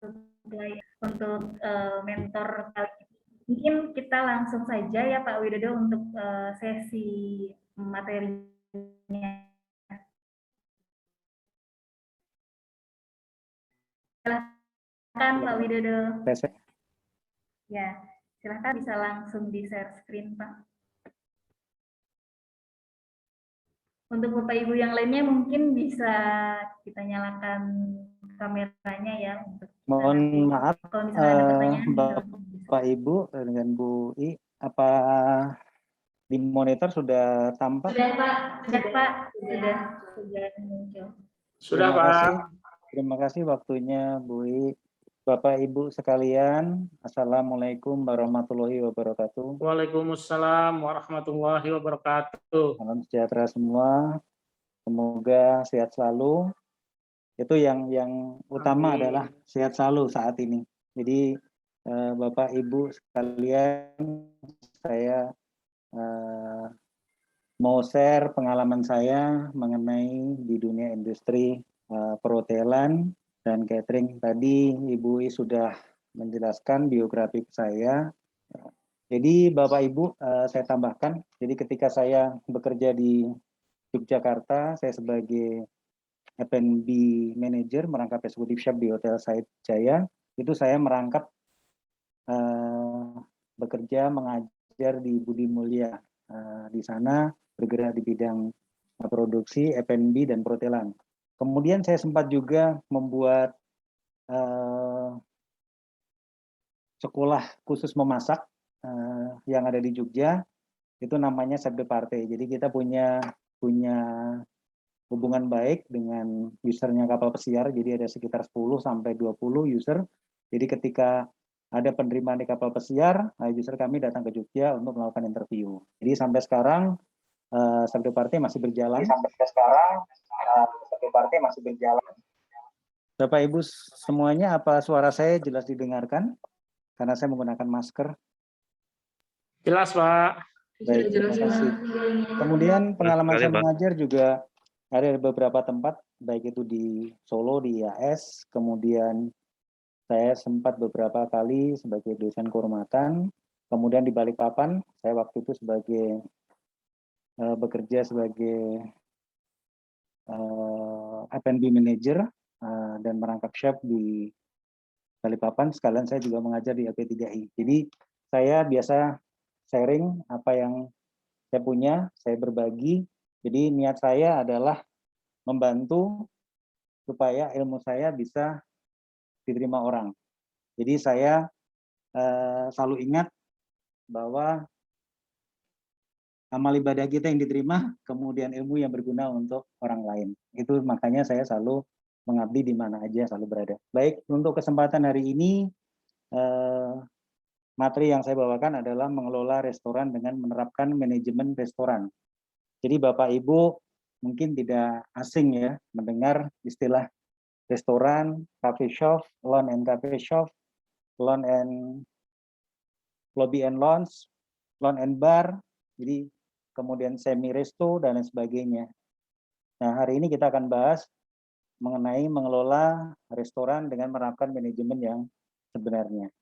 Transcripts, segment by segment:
untuk mentor kali ini. Mungkin kita langsung saja ya Pak Widodo untuk sesi materinya. Silakan Pak Widodo. Ya, silakan bisa langsung di share screen Pak. Untuk Bapak Ibu yang lainnya mungkin bisa kita nyalakan kameranya ya untuk mohon maaf kalau misalnya ada pertanyaan Bapak Ibu dengan Bu I, apa di monitor sudah tampak? Sudah Pak, sudah muncul. Sudah Pak. Terima kasih waktunya Bu I. Bapak Ibu sekalian, Assalamualaikum warahmatullahi wabarakatuh. Waalaikumsalam warahmatullahi wabarakatuh. Salam sejahtera semua. Semoga sehat selalu. Itu yang utama adalah sehat selalu saat ini. Jadi Bapak Ibu sekalian, saya mau share pengalaman saya mengenai di dunia industri perhotelan dan catering. Tadi Ibu I sudah menjelaskan biografi saya. Jadi Bapak Ibu, saya tambahkan, jadi ketika saya bekerja di Yogyakarta, saya sebagai F&B Manager merangkap Executive Chef di Hotel Said Jaya, itu saya merangkap bekerja mengajar di Budi Mulia. Di sana bergerak di bidang produksi, F&B, dan perhotelan. Kemudian saya sempat juga membuat sekolah khusus memasak yang ada di Jogja, itu namanya Chef de Party. Jadi kita punya hubungan baik dengan usernya kapal pesiar, jadi ada sekitar 10 sampai 20 user. Jadi ketika ada penerimaan di kapal pesiar, user kami datang ke Jogja untuk melakukan interview. Jadi sampai sekarang Chef de Party masih berjalan. Bapak Ibu semuanya, apa suara saya jelas didengarkan? Karena saya menggunakan masker. Jelas Pak. Baik, terima kasih. Kemudian pengalaman saya mengajar juga ada beberapa tempat, baik itu di Solo, di IAS, kemudian saya sempat beberapa kali sebagai dosen kehormatan, kemudian di Balikpapan, saya waktu itu bekerja sebagai F&B manager dan merangkap chef di Balikpapan, sekalian saya juga mengajar di LP3I. Jadi saya biasa sharing apa yang saya punya, saya berbagi. Jadi niat saya adalah membantu supaya ilmu saya bisa diterima orang. Jadi saya selalu ingat bahwa amal ibadah kita yang diterima, kemudian ilmu yang berguna untuk orang lain. Itu makanya saya selalu mengabdi di mana aja, selalu berada. Baik, untuk kesempatan hari ini, materi yang saya bawakan adalah mengelola restoran dengan menerapkan manajemen restoran. Jadi Bapak Ibu mungkin tidak asing ya mendengar istilah restoran, cafe shop, lounge and cafe shop, lounge and lobby and lounge, lounge and bar, jadi kemudian semi resto dan lain sebagainya. Nah, hari ini kita akan bahas mengenai mengelola restoran dengan menerapkan manajemen yang sebenarnya.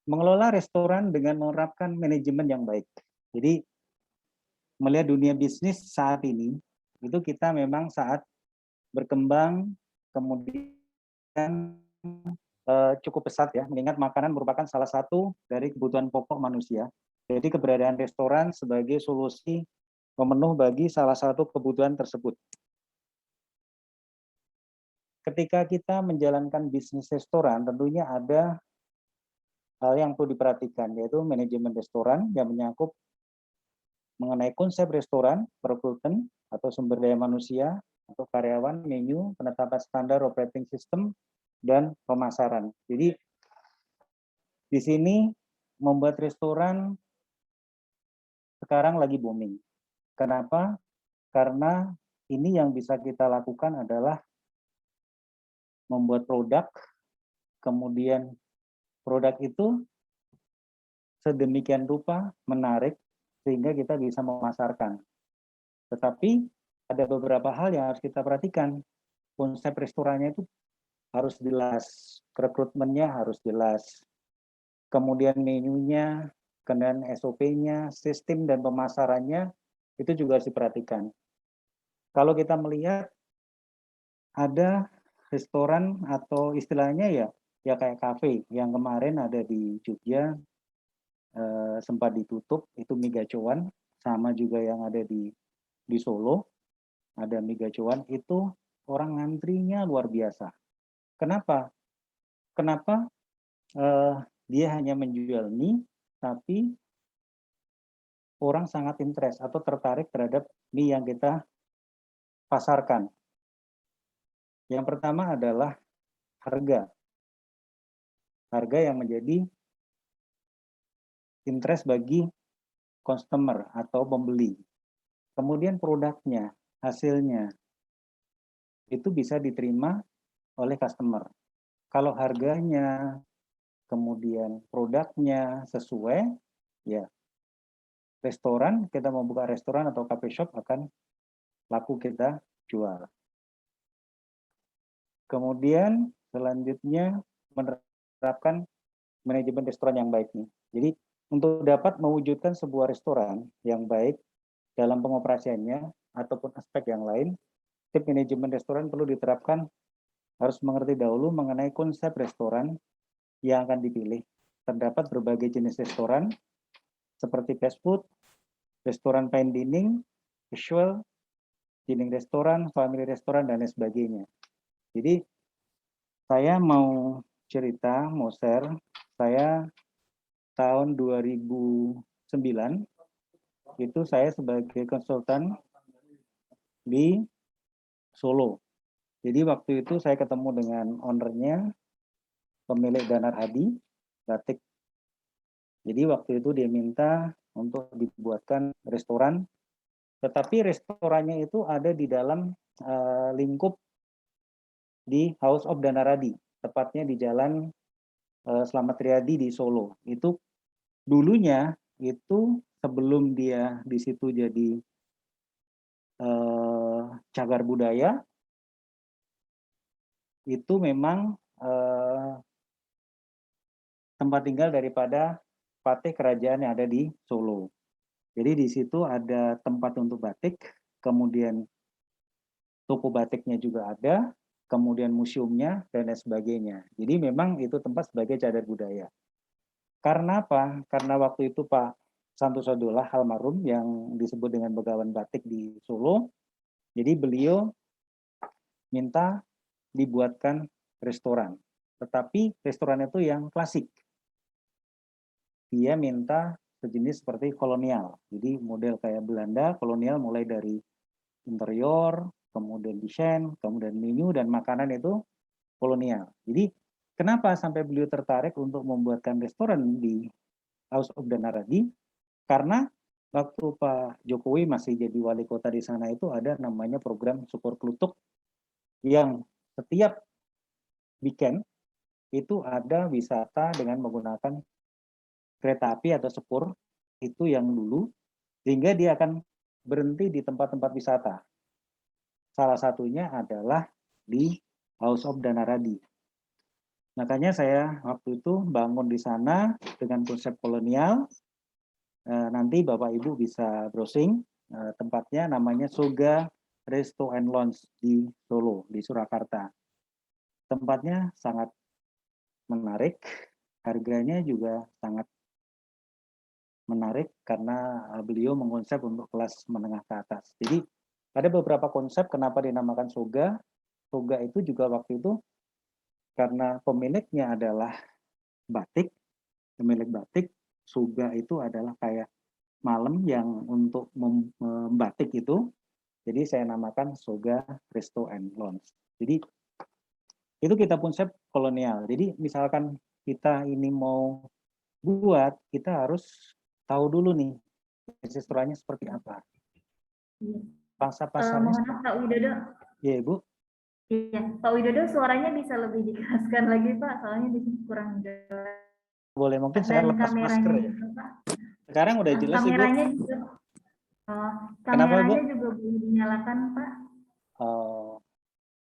Mengelola restoran dengan menerapkan manajemen yang baik. Jadi melihat dunia bisnis saat ini, itu kita memang saat berkembang, kemudian cukup pesat ya, mengingat makanan merupakan salah satu dari kebutuhan pokok manusia. Jadi keberadaan restoran sebagai solusi pemenuh bagi salah satu kebutuhan tersebut. Ketika kita menjalankan bisnis restoran, tentunya ada hal yang perlu diperhatikan, yaitu manajemen restoran yang menyangkut mengenai konsep restoran, perekrutan atau sumber daya manusia, atau karyawan, menu, penetapan standar operating system, dan pemasaran. Jadi di sini membuat restoran sekarang lagi booming. Kenapa? Karena ini yang bisa kita lakukan adalah membuat produk, kemudian produk itu sedemikian rupa menarik sehingga kita bisa memasarkan. Tetapi ada beberapa hal yang harus kita perhatikan. Konsep restorannya itu harus jelas, rekrutmennya harus jelas, kemudian menunya, kemudian SOP-nya, sistem dan pemasarannya itu juga harus diperhatikan. Kalau kita melihat ada restoran atau istilahnya ya kayak kafe yang kemarin ada di Jogja, sempat ditutup, itu Mi Gacoan, sama juga yang ada di Solo, ada Mi Gacoan, itu orang ngantrinya luar biasa. Kenapa? Kenapa dia hanya menjual mie, tapi orang sangat interest atau tertarik terhadap mie yang kita pasarkan. Yang pertama adalah harga. Harga yang menjadi interest bagi customer atau pembeli. Kemudian produknya, hasilnya, itu bisa diterima oleh customer. Kalau harganya, kemudian produknya sesuai, ya restoran, kita mau buka restoran atau cafe shop akan laku kita jual. Kemudian selanjutnya menerapkan manajemen restoran yang baik nih. Jadi untuk dapat mewujudkan sebuah restoran yang baik dalam pengoperasiannya ataupun aspek yang lain, tim manajemen restoran perlu diterapkan, harus mengerti dahulu mengenai konsep restoran yang akan dipilih. Terdapat berbagai jenis restoran seperti fast food, restoran fine dining, casual, dining restoran, family restoran, dan lain sebagainya. Jadi saya mau cerita, mau share, saya tahun 2009 itu saya sebagai konsultan di Solo. Jadi waktu itu saya ketemu dengan ownernya, pemilik Danar Hadi, Batik. Jadi waktu itu dia minta untuk dibuatkan restoran, tetapi restorannya itu ada di dalam lingkup di House of Danaradi, tepatnya di Jalan Slamet Riyadi di Solo. Itu dulunya itu sebelum dia di situ jadi cagar budaya, itu memang tempat tinggal daripada patih kerajaan yang ada di Solo. Jadi di situ ada tempat untuk batik, kemudian toko batiknya juga ada, kemudian museumnya, dan lain sebagainya. Jadi memang itu tempat sebagai cagar budaya. Karena apa? Karena waktu itu Pak Santoso Dolah almarhum yang disebut dengan Begawan Batik di Solo, jadi beliau minta dibuatkan restoran. Tetapi restoran itu yang klasik. Dia minta sejenis seperti kolonial. Jadi model kayak Belanda, kolonial mulai dari interior, kemudian desain, kemudian menu dan makanan itu kolonial. Jadi kenapa sampai beliau tertarik untuk membuatkan restoran di House of Danaradi? Karena waktu Pak Jokowi masih jadi wali kota di sana itu ada namanya program Syukur Kluthuk yang setiap weekend itu ada wisata dengan menggunakan kereta api atau sepur itu yang dulu, sehingga dia akan berhenti di tempat-tempat wisata. Salah satunya adalah di House of Danaradi. Makanya saya waktu itu bangun di sana dengan konsep kolonial. Nanti Bapak Ibu bisa browsing, tempatnya namanya Soga Resto and Lounge di Solo, di Surakarta. Tempatnya sangat menarik, harganya juga sangat menarik karena beliau mengkonsep untuk kelas menengah ke atas. Jadi ada beberapa konsep kenapa dinamakan Soga. Soga itu juga waktu itu karena pemiliknya adalah batik, pemilik batik. Soga itu adalah kayak malam yang untuk membatik itu. Jadi saya namakan Soga Resto and Lounge. Jadi itu kita konsep kolonial. Jadi misalkan kita ini mau buat, kita harus tahu dulu nih restorannya seperti apa. Pasar-pasarnya Mohon maaf Pak Widodo. Ya Ibu. Iya, Pak Widodo suaranya bisa lebih dikeraskan lagi Pak, soalnya di sini kurang jelas. Boleh mungkin saya Dan lepas masker ya. juga, Pak. Sekarang udah jelas kameranya Ibu. juga. Oh, Kenapa, Bu? kameranya juga boleh dinyalakan, Pak. Oh,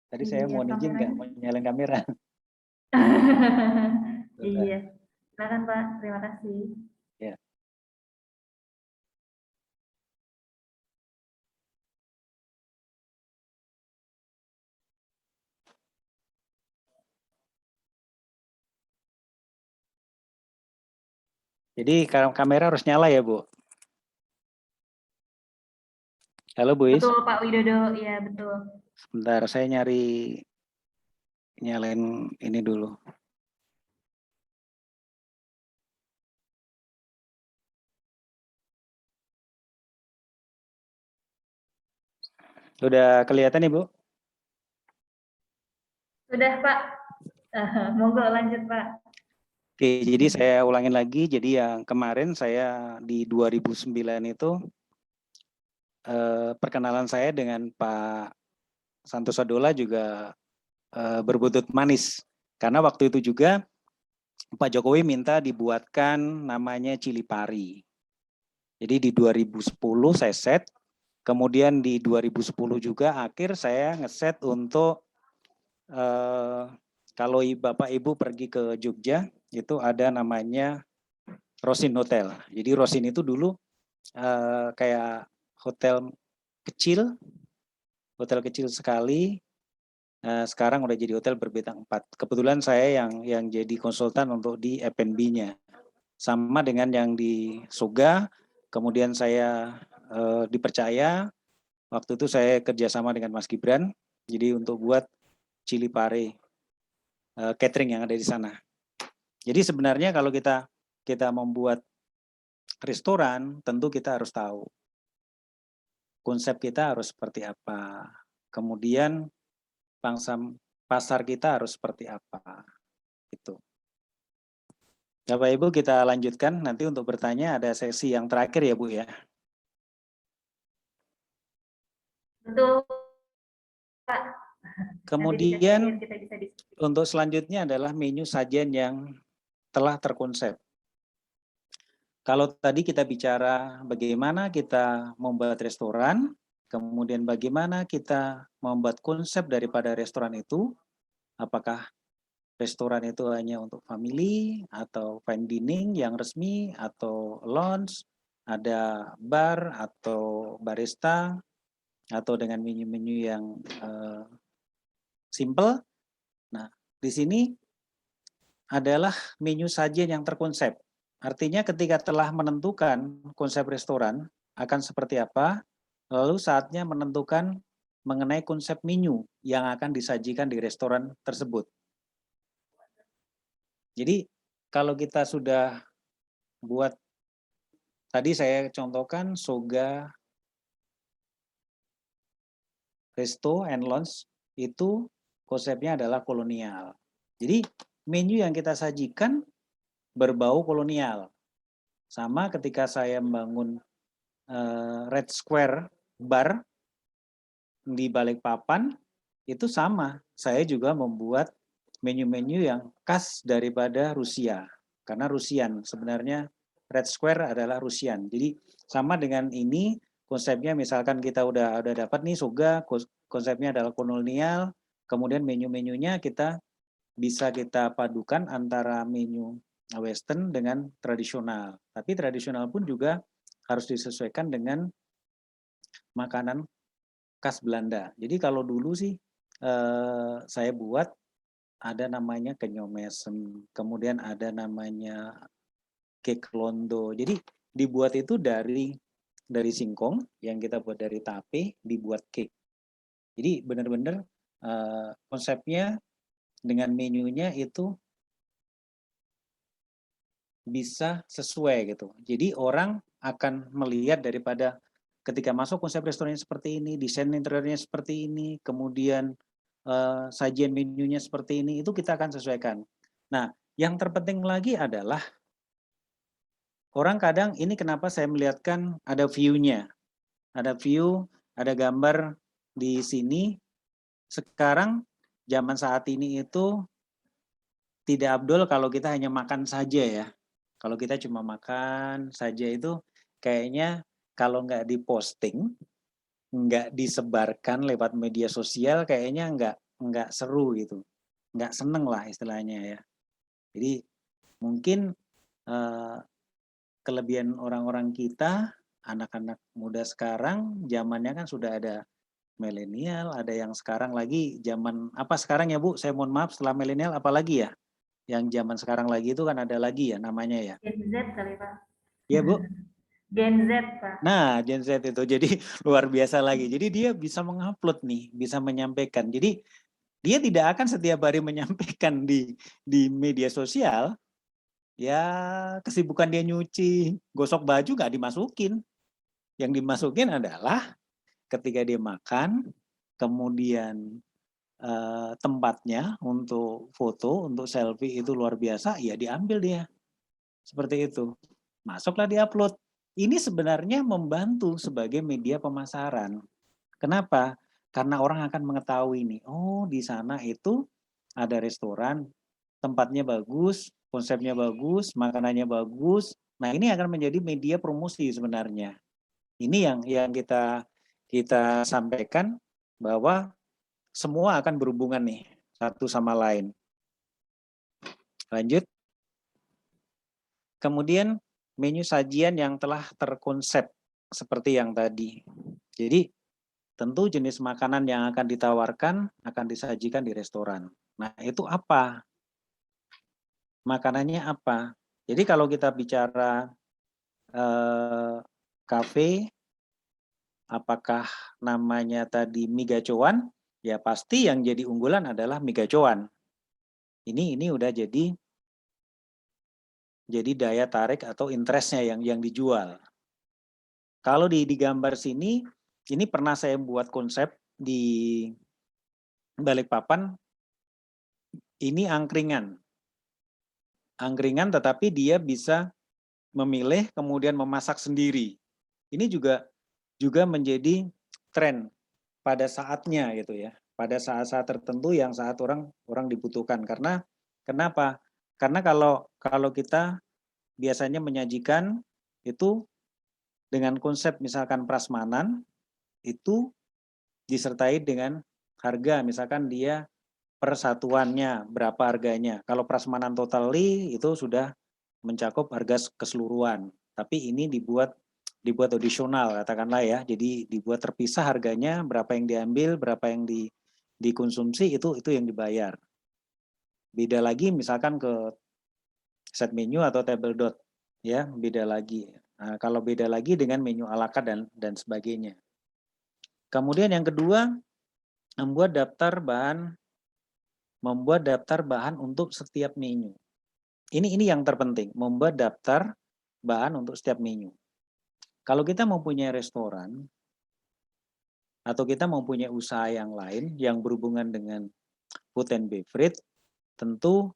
tadi saya Iya, mohon izin nggak kameranya. mau nyalain kamera. Iya, Sudah. silakan Pak. Terima kasih. Ya. Jadi kamera harus nyala ya, Bu? Halo, Bu Is. Betul, Pak Widodo. Iya, betul. Sebentar, saya nyalain ini dulu. Udah kelihatan nih, Bu? Sudah, Pak. Monggo lanjut, Pak. Oke, jadi saya ulangin lagi. Jadi yang kemarin saya di 2009 itu perkenalan saya dengan Pak Santoso Dola juga berbutut manis. Karena waktu itu juga Pak Jokowi minta dibuatkan namanya Cili Pari. Jadi di 2010 saya set, kemudian di 2010 juga akhir saya ngeset untuk kalau Bapak Ibu pergi ke Jogja, itu ada namanya Rosin Hotel. Jadi Rosin itu dulu kayak hotel kecil sekali. Sekarang udah jadi hotel berbintang 4. Kebetulan saya yang jadi konsultan untuk di F&B-nya. Sama dengan yang di Soga, kemudian saya dipercaya, waktu itu saya kerjasama dengan Mas Gibran, jadi untuk buat Cili Pare, catering yang ada di sana. Jadi sebenarnya kalau kita membuat restoran, tentu kita harus tahu konsep kita harus seperti apa. Kemudian pangsa pasar kita harus seperti apa. Itu. Bapak Ibu kita lanjutkan nanti untuk bertanya ada sesi yang terakhir ya Bu ya. Betul, Pak. Kemudian kita bisa diskusi. untuk selanjutnya adalah menu sajian yang telah terkonsep. Kalau tadi kita bicara bagaimana kita membuat restoran, kemudian bagaimana kita membuat konsep daripada restoran itu, apakah restoran itu hanya untuk family atau fine dining yang resmi atau lounge, ada bar atau barista atau dengan menu-menu yang simple. Nah, di sini adalah menu sajian yang terkonsep. Artinya ketika telah menentukan konsep restoran akan seperti apa, lalu saatnya menentukan mengenai konsep menu yang akan disajikan di restoran tersebut. Jadi kalau kita sudah buat, tadi saya contohkan Soga Resto and Lounge, itu konsepnya adalah kolonial. Jadi menu yang kita sajikan berbau kolonial. Sama ketika saya membangun Red Square Bar di Balikpapan, itu sama. Saya juga membuat menu-menu yang khas daripada Rusia. Karena Rusian, sebenarnya Red Square adalah Rusian. Jadi sama dengan ini, konsepnya misalkan kita udah dapat nih Soga, konsepnya adalah kolonial, kemudian menu-menunya bisa kita padukan antara menu Western dengan tradisional. Tapi tradisional pun juga harus disesuaikan dengan makanan khas Belanda. Jadi kalau dulu sih saya buat ada namanya kenyomesen, kemudian ada namanya cake londo. Jadi dibuat itu dari singkong yang kita buat dari tape dibuat cake. Jadi benar-benar konsepnya dengan menunya itu bisa sesuai gitu. Jadi orang akan melihat daripada ketika masuk konsep restoran seperti ini, desain interiornya seperti ini, kemudian sajian menunya seperti ini, itu kita akan sesuaikan. Nah, yang terpenting lagi adalah orang kadang ini kenapa saya melihatkan ada view-nya. Ada view, ada gambar di sini. Sekarang zaman saat ini itu tidak abdul kalau kita hanya makan saja ya. Kalau kita cuma makan saja itu kayaknya kalau nggak diposting, nggak disebarkan lewat media sosial, kayaknya nggak seru gitu, nggak seneng lah istilahnya ya. Jadi mungkin kelebihan orang-orang kita, anak-anak muda sekarang, zamannya kan sudah ada milenial, ada yang sekarang lagi zaman apa sekarang ya Bu? Saya mohon maaf, setelah milenial apa lagi ya? Yang zaman sekarang lagi itu kan ada lagi ya namanya ya. Gen Z kali Pak. Iya Bu? Gen Z Pak. Nah, Gen Z itu jadi luar biasa lagi. Jadi dia bisa mengupload nih, bisa menyampaikan. Jadi dia tidak akan setiap hari menyampaikan di media sosial. Ya kesibukan dia nyuci, gosok baju nggak dimasukin. Yang dimasukin adalah ketika dia makan, kemudian tempatnya untuk foto, untuk selfie itu luar biasa, ya diambil dia. Seperti itu. Masuklah di-upload. Ini sebenarnya membantu sebagai media pemasaran. Kenapa? Karena orang akan mengetahui nih, oh di sana itu ada restoran, tempatnya bagus, konsepnya bagus, makanannya bagus. Nah, ini akan menjadi media promosi sebenarnya. Ini yang kita sampaikan bahwa semua akan berhubungan nih satu sama lain. Lanjut. Kemudian menu sajian yang telah terkonsep seperti yang tadi. Jadi tentu jenis makanan yang akan ditawarkan akan disajikan di restoran. Nah, itu apa? Makanannya apa? Jadi kalau kita bicara kafe, apakah namanya tadi mie gacoan? Ya pasti yang jadi unggulan adalah mie gacoan. Ini udah jadi daya tarik atau interestnya yang dijual. Kalau di gambar sini, ini pernah saya buat konsep di Balikpapan, ini angkringan. Angkringan tetapi dia bisa memilih kemudian memasak sendiri. Ini juga menjadi tren pada saatnya gitu ya. Pada saat-saat tertentu yang saat orang dibutuhkan. Karena kenapa? Karena kalau kita biasanya menyajikan itu dengan konsep misalkan prasmanan, itu disertai dengan harga, misalkan dia per satuannya berapa harganya. Kalau prasmanan totally itu sudah mencakup harga keseluruhan. Tapi ini dibuat audisional katakanlah ya. Jadi dibuat terpisah harganya, berapa yang diambil, berapa yang dikonsumsi itu yang dibayar. Beda lagi misalkan ke set menu atau table dot ya, beda lagi. Nah, kalau beda lagi dengan menu ala carte dan sebagainya. Kemudian yang kedua, membuat daftar bahan untuk setiap menu. Ini yang terpenting, membuat daftar bahan untuk setiap menu. Kalau kita mempunyai restoran atau kita mempunyai usaha yang lain yang berhubungan dengan food and beverage, tentu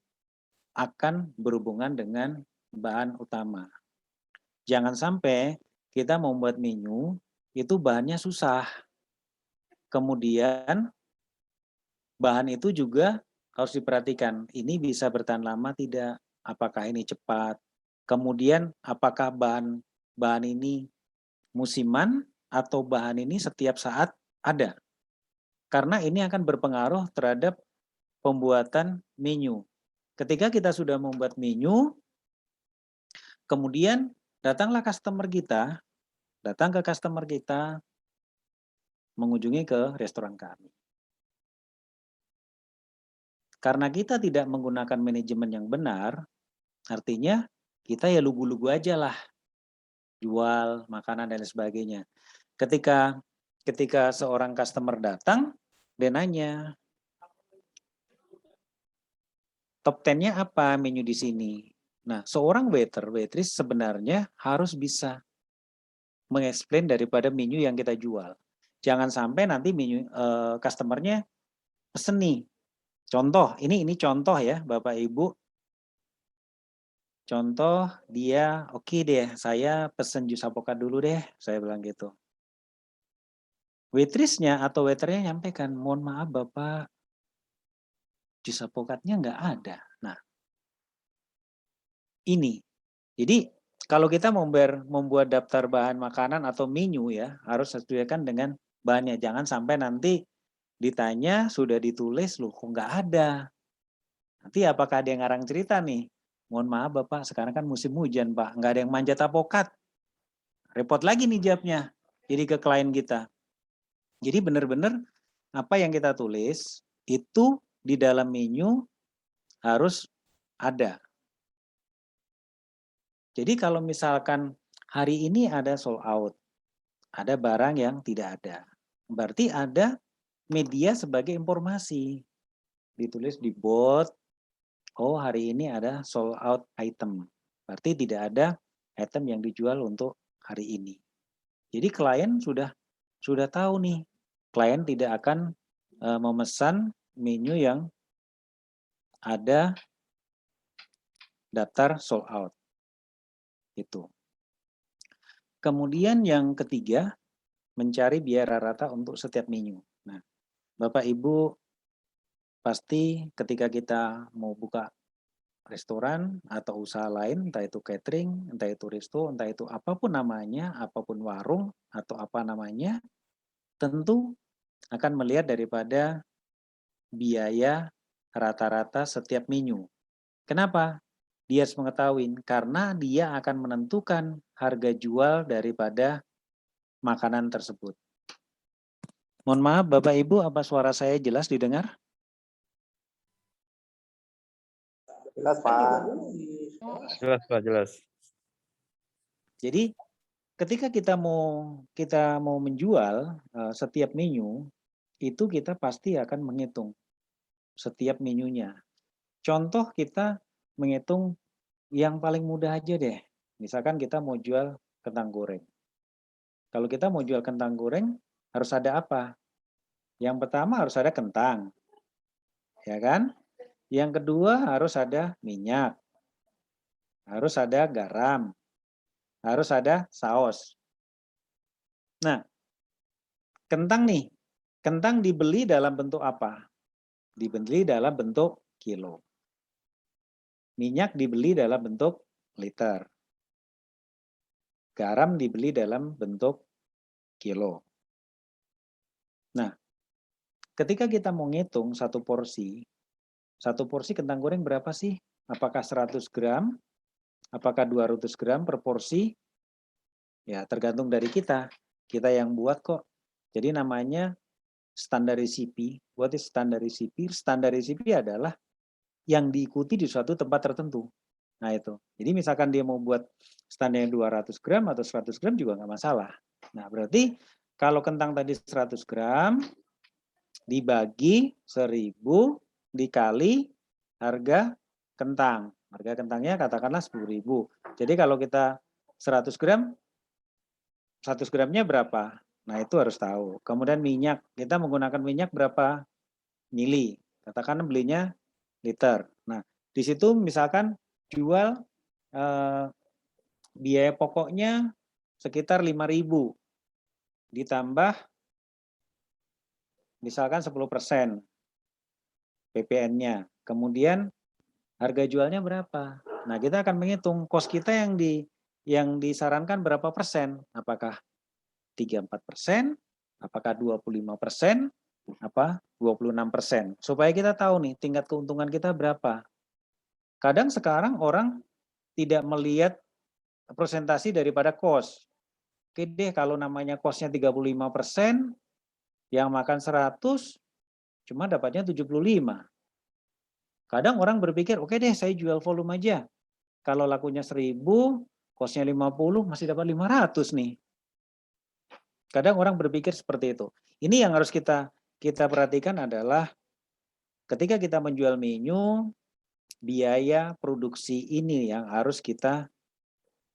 akan berhubungan dengan bahan utama. Jangan sampai kita membuat menu itu bahannya susah. Kemudian bahan itu juga harus diperhatikan. Ini bisa bertahan lama tidak? Apakah ini cepat? Kemudian apakah bahan ini musiman atau bahan ini setiap saat ada? Karena ini akan berpengaruh terhadap pembuatan menu. Ketika kita sudah membuat menu, kemudian datang ke customer kita, mengunjungi ke restoran kami. Karena kita tidak menggunakan manajemen yang benar, artinya kita ya lugu-lugu aja lah, jual makanan dan sebagainya. Ketika seorang customer datang, dia nanya, top 10-nya apa menu di sini? Nah, seorang waitress sebenarnya harus bisa mengeksplain daripada menu yang kita jual. Jangan sampai nanti menu customer-nya pesen nih. Contoh, ini contoh ya Bapak Ibu. Contoh dia, oke deh, saya pesen jus alpukat dulu deh, saya bilang gitu. Waitress-nya atau waiternya nyampaikan, mohon maaf Bapak, jus alpukatnya nggak ada. Nah, ini. Jadi kalau kita membuat daftar bahan makanan atau menu ya, harus sesuaikan dengan bahannya. Jangan sampai nanti ditanya sudah ditulis loh kok nggak ada. Nanti apakah ada yang ngarang cerita nih? Mohon maaf Bapak, sekarang kan musim hujan Pak, nggak ada yang manjat apokat. Repot lagi nih jawabnya. Jadi ke klien kita. Jadi benar-benar apa yang kita tulis itu di dalam menu harus ada. Jadi kalau misalkan hari ini ada sold out, ada barang yang tidak ada. Berarti ada media sebagai informasi. Ditulis di board, oh hari ini ada sold out item. Berarti tidak ada item yang dijual untuk hari ini. Jadi klien sudah tahu nih, klien tidak akan memesan menu yang ada daftar sold out. Itu. Kemudian yang ketiga, mencari biaya rata untuk setiap menu. Nah, Bapak Ibu pasti ketika kita mau buka restoran atau usaha lain, entah itu catering, entah itu resto, entah itu apapun namanya, apapun warung atau apa namanya, tentu akan melihat daripada biaya rata-rata setiap menu. Kenapa? Dia harus mengetahui karena dia akan menentukan harga jual daripada makanan tersebut. Mohon maaf Bapak Ibu, apa suara saya jelas didengar? Jelas, Pak. Jelas, Pak, jelas. Jadi ketika kita mau menjual setiap menu, itu kita pasti akan menghitung setiap menunya. Contoh kita menghitung yang paling mudah aja deh. Misalkan kita mau jual kentang goreng. Kalau kita mau jual kentang goreng, harus ada apa? Yang pertama harus ada kentang. Ya kan? Yang kedua harus ada minyak. Harus ada garam. Harus ada saus. Nah, kentang nih. Kentang dibeli dalam bentuk apa? Dibeli dalam bentuk kilo. Minyak dibeli dalam bentuk liter. Garam dibeli dalam bentuk kilo. Nah, ketika kita mau ngitung satu porsi kentang goreng berapa sih? Apakah 100 gram? Apakah 200 gram per porsi? Ya, tergantung dari kita. Kita yang buat kok. Jadi namanya standar recipe. What is standar recipe? Standar recipe adalah yang diikuti di suatu tempat tertentu. Nah itu. Jadi misalkan dia mau buat standarnya 200 gram atau 100 gram juga nggak masalah. Nah berarti kalau kentang tadi 100 gram dibagi 1000 dikali harga kentang. Harga kentangnya katakanlah 10.000. Jadi kalau kita 100 gram, 100 gramnya berapa? Nah itu harus tahu. Kemudian minyak, kita menggunakan minyak berapa mili? Katakan belinya liter. Nah di situ misalkan jual biaya pokoknya sekitar 5.000 ditambah misalkan 10% PPN-nya. Kemudian harga jualnya berapa? Nah, kita akan menghitung kos kita yang disarankan berapa persen? Apakah 34%? Apakah 25%? Apa 26%? Supaya kita tahu nih tingkat keuntungan kita berapa. Kadang sekarang orang tidak melihat presentasi daripada kos. Oke deh kalau namanya kosnya 35%, yang makan 100, cuma dapatnya 75. Kadang orang berpikir, oke deh saya jual volume aja. Kalau lakunya 1000, kosnya 50, masih dapat 500 nih. Kadang orang berpikir seperti itu. Ini yang harus kita perhatikan adalah ketika kita menjual menu, biaya produksi ini yang harus kita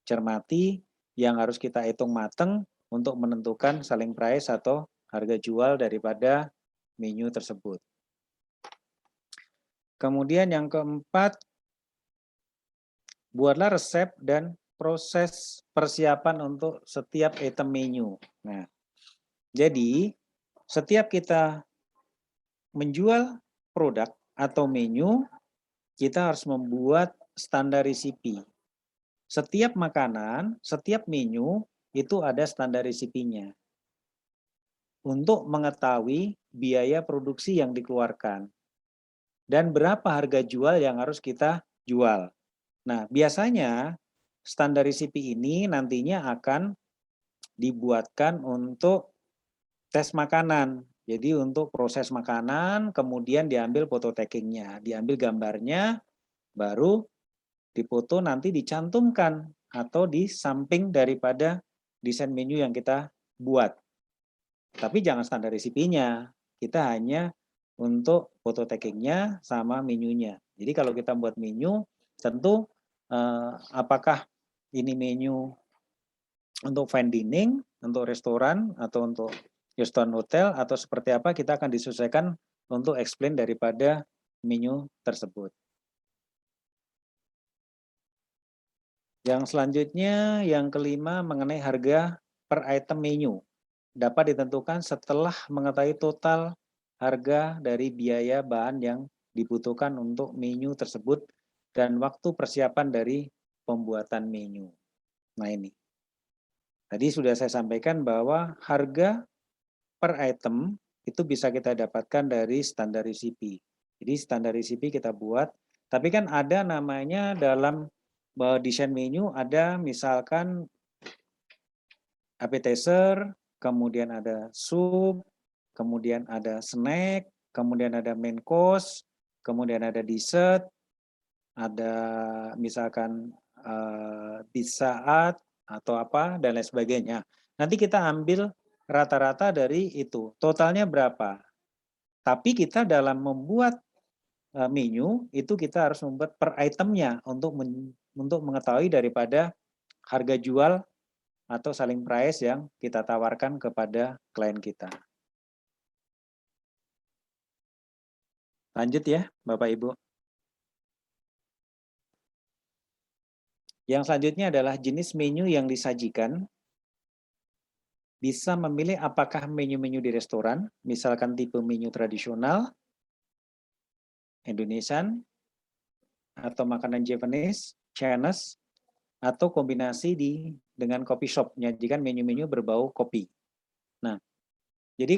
cermati, yang harus kita hitung matang untuk menentukan selling price atau harga jual daripada menu tersebut. Kemudian yang keempat, buatlah resep dan proses persiapan untuk setiap item menu. Nah, jadi setiap kita menjual produk atau menu, kita harus membuat standar recipe. setiap makanan, setiap menu itu ada standar resipinya untuk mengetahui biaya produksi yang dikeluarkan dan berapa harga jual yang harus kita jual. Nah, biasanya standar resipi ini nantinya akan dibuatkan untuk tes makanan. Jadi untuk proses makanan, kemudian diambil foto taggingnya, diambil gambarnya, baru dipoto nanti dicantumkan atau di samping daripada desain menu yang kita buat. Tapi jangan standar resipinya, kita hanya untuk foto taggingnya sama menunya. Jadi kalau kita buat menu, tentu apakah ini menu untuk fine dining, untuk restoran, atau untuk restoran hotel, atau seperti apa, kita akan disesuaikan untuk explain daripada menu tersebut. Yang selanjutnya, yang kelima mengenai harga per item menu. Dapat ditentukan setelah mengetahui total harga dari biaya bahan yang dibutuhkan untuk menu tersebut dan waktu persiapan dari pembuatan menu. Nah ini. Tadi sudah saya sampaikan bahwa harga per item itu bisa kita dapatkan dari standar resipi. Jadi standar resipi kita buat, tapi kan ada namanya dalam desain menu ada misalkan appetizer, kemudian ada sup, kemudian ada snack, kemudian ada main course, kemudian ada dessert, ada misalkan pizza atau apa dan lain sebagainya. Nanti kita ambil rata-rata dari itu. Totalnya berapa? Tapi kita dalam membuat menu itu kita harus membuat per itemnya untuk mengetahui daripada harga jual atau selling price yang kita tawarkan kepada klien kita. Lanjut ya, Bapak Ibu. Yang selanjutnya adalah jenis menu yang disajikan. Bisa memilih apakah menu-menu di restoran, misalkan tipe menu tradisional, Indonesian, atau makanan Japanese, Chinese, atau kombinasi dengan coffee shop, menyajikan menu-menu berbau kopi. Nah, jadi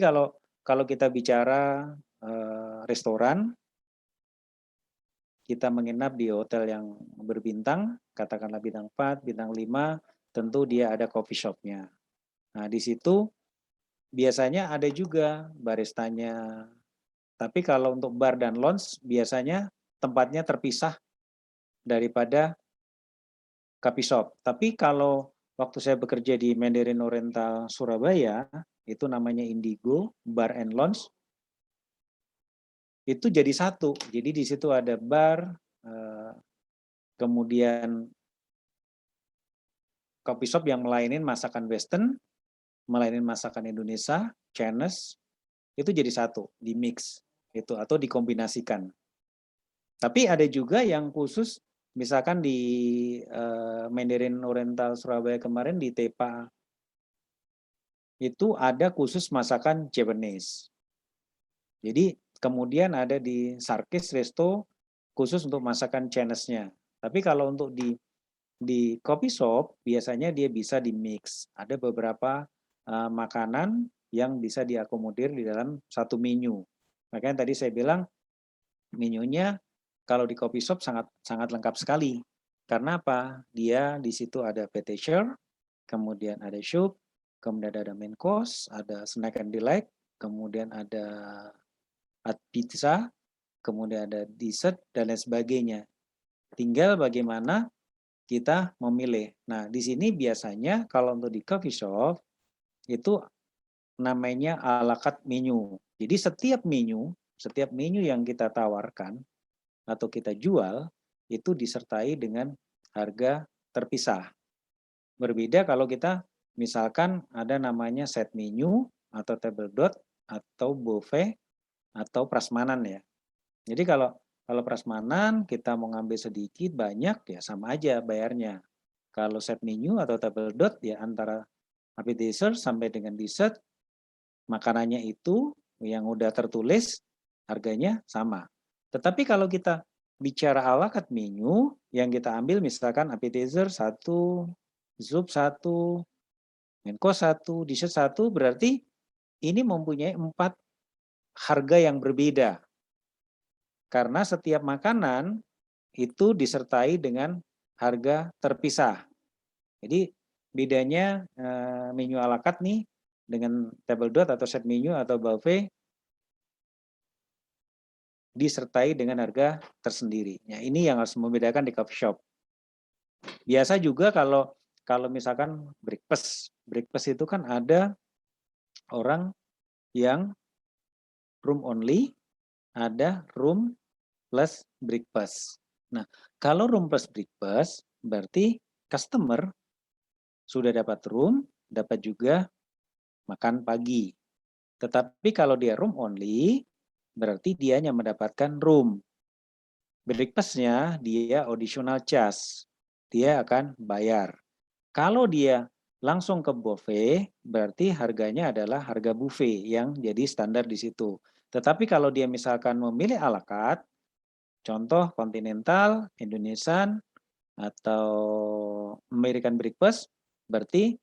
kalau kita bicara restoran, kita menginap di hotel yang berbintang, katakanlah bintang 4, bintang 5, tentu dia ada coffee shop-nya. Nah, di situ biasanya ada juga baristanya. Tapi kalau untuk bar dan lounge, biasanya tempatnya terpisah daripada coffee shop. Tapi kalau waktu saya bekerja di Mandarin Oriental Surabaya, itu namanya Indigo, Bar and Lounge, itu jadi satu. Jadi di situ ada bar, kemudian coffee shop yang melayanin masakan Western, melayanin masakan Indonesia, Chinese, itu jadi satu, di mix itu atau dikombinasikan. Tapi ada juga yang khusus, misalkan di Mandarin Oriental Surabaya kemarin di Tepa itu ada khusus masakan Japanese. Jadi kemudian ada di Sarkis Resto khusus untuk masakan Chinese-nya. Tapi kalau untuk di coffee shop biasanya dia bisa di mix. Ada beberapa makanan yang bisa diakomodir di dalam satu menu. Makanya tadi saya bilang menunya kalau di coffee shop sangat lengkap sekali. Karena apa? Dia di situ ada appetizer, kemudian ada soup, kemudian ada main course, ada snack and delight, kemudian ada pizza, kemudian ada dessert, dan lain sebagainya. Tinggal bagaimana kita memilih. Nah, di sini biasanya kalau untuk di coffee shop, itu namanya à la carte menu. Jadi setiap menu yang kita tawarkan atau kita jual, itu disertai dengan harga terpisah. Berbeda kalau kita misalkan ada namanya set menu, atau table dot, atau buffet, atau prasmanan ya. Jadi kalau prasmanan kita mau ngambil sedikit banyak ya sama aja bayarnya. Kalau set menu atau table dot ya antara appetizer sampai dengan dessert makanannya itu yang udah tertulis harganya sama. Tetapi kalau kita bicara à la carte menu, yang kita ambil misalkan appetizer 1, soup 1, main course 1, dessert 1, berarti ini mempunyai 4 harga yang berbeda. Karena setiap makanan itu disertai dengan harga terpisah. Jadi bedanya menu à la carte nih dengan table d'hôte atau set menu atau buffet disertai dengan harga tersendiri. Ya, ini yang harus membedakan di coffee shop. Biasa juga kalau misalkan breakfast itu kan ada orang yang room only, ada room plus breakfast. Nah, kalau room plus breakfast berarti customer sudah dapat room, dapat juga makan pagi. Tetapi kalau dia room only, berarti dia hanya mendapatkan room. Breakfast-nya dia additional charge. Dia akan bayar. Kalau dia langsung ke buffet, berarti harganya adalah harga buffet yang jadi standar di situ. Tetapi kalau dia misalkan memilih à la carte, contoh Continental, Indonesian, atau American Breakfast, berarti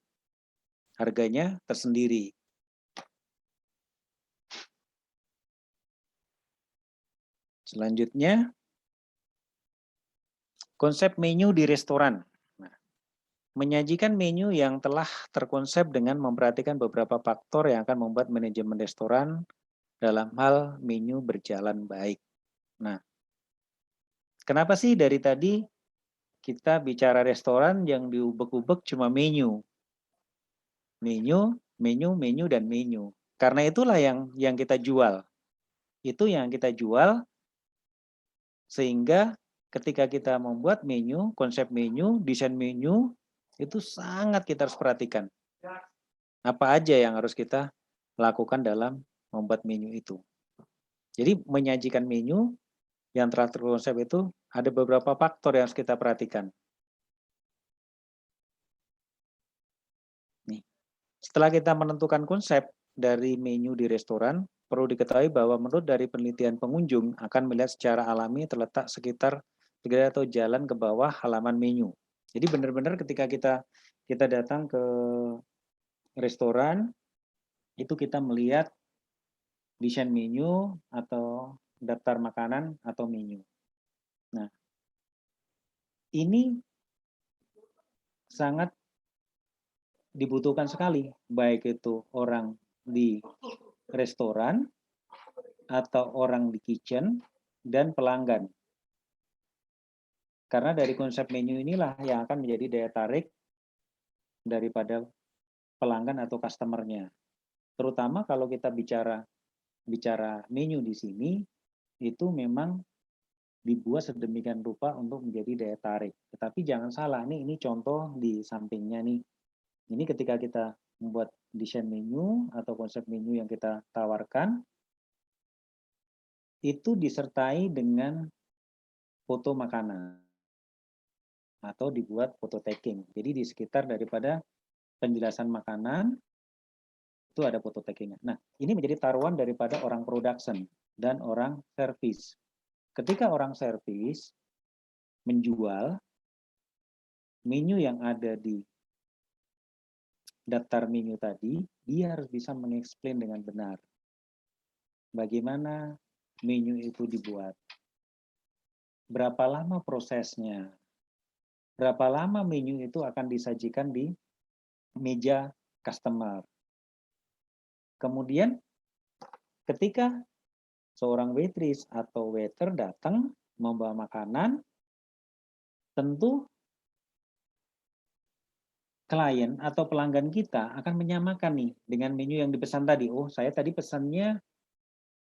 harganya tersendiri. Selanjutnya, konsep menu di restoran. Nah, menyajikan menu yang telah terkonsep dengan memperhatikan beberapa faktor yang akan membuat manajemen restoran dalam hal menu berjalan baik. Nah, kenapa sih dari tadi kita bicara restoran yang diubek-ubek cuma menu? Menu, menu, menu, dan menu. Karena itulah yang kita jual. Itu yang kita jual sehingga ketika kita membuat menu, konsep menu, desain menu, itu sangat kita harus perhatikan. Apa aja yang harus kita lakukan dalam membuat menu itu. Jadi menyajikan menu yang telah terkonsep itu ada beberapa faktor yang harus kita perhatikan. Nih, setelah kita menentukan konsep dari menu di restoran, perlu diketahui bahwa menurut dari penelitian pengunjung akan melihat secara alami terletak sekitar 3 atau jalan ke bawah halaman menu. Jadi benar-benar ketika kita datang ke restoran, itu kita melihat desain menu atau daftar makanan atau menu. Nah, ini sangat dibutuhkan sekali, baik itu orang di restoran atau orang di kitchen dan pelanggan. Karena dari konsep menu inilah yang akan menjadi daya tarik daripada pelanggan atau customer-nya. Terutama kalau kita bicara menu di sini, itu memang dibuat sedemikian rupa untuk menjadi daya tarik. Tetapi jangan salah, ini contoh di sampingnya nih. Ini ketika kita membuat desain menu atau konsep menu yang kita tawarkan, itu disertai dengan foto makanan atau dibuat foto tagging. Jadi di sekitar daripada penjelasan makanan itu ada foto taggingnya. Nah, ini menjadi taruhan daripada orang production dan orang service. Ketika orang service menjual menu yang ada di daftar menu tadi, dia harus bisa mengeksplain dengan benar bagaimana menu itu dibuat, berapa lama prosesnya, berapa lama menu itu akan disajikan di meja customer. Kemudian ketika seorang waitress atau waiter datang membawa makanan, tentu klien atau pelanggan kita akan menyamakan nih dengan menu yang dipesan tadi. Oh, saya tadi pesannya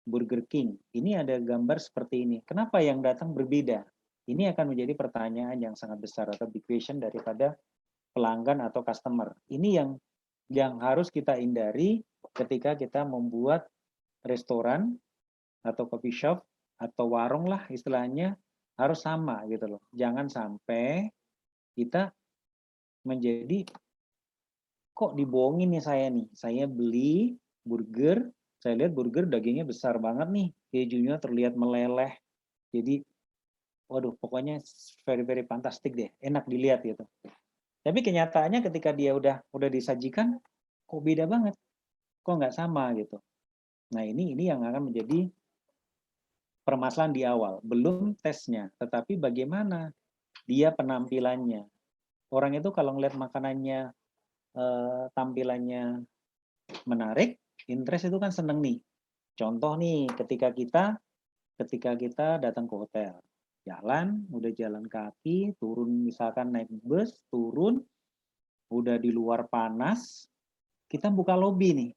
Burger King. Ini ada gambar seperti ini. Kenapa yang datang berbeda? Ini akan menjadi pertanyaan yang sangat besar atau big question daripada pelanggan atau customer. Ini yang harus kita hindari ketika kita membuat restoran atau coffee shop atau warung lah istilahnya harus sama gitu loh. Jangan sampai kita menjadi kok dibohongin nih saya nih. Saya beli burger, saya lihat burger dagingnya besar banget nih, kejunya terlihat meleleh. Jadi waduh pokoknya very very fantastic deh, enak dilihat gitu. Tapi kenyataannya ketika dia udah disajikan, kok beda banget, kok nggak sama gitu. Nah ini yang akan menjadi permasalahan di awal, belum tesnya, tetapi bagaimana dia penampilannya. Orang itu kalau ngeliat makanannya, tampilannya menarik, interest itu kan seneng nih. Contoh nih, ketika kita datang ke hotel, udah jalan kaki, turun misalkan naik bus, turun, udah di luar panas, kita buka lobi nih.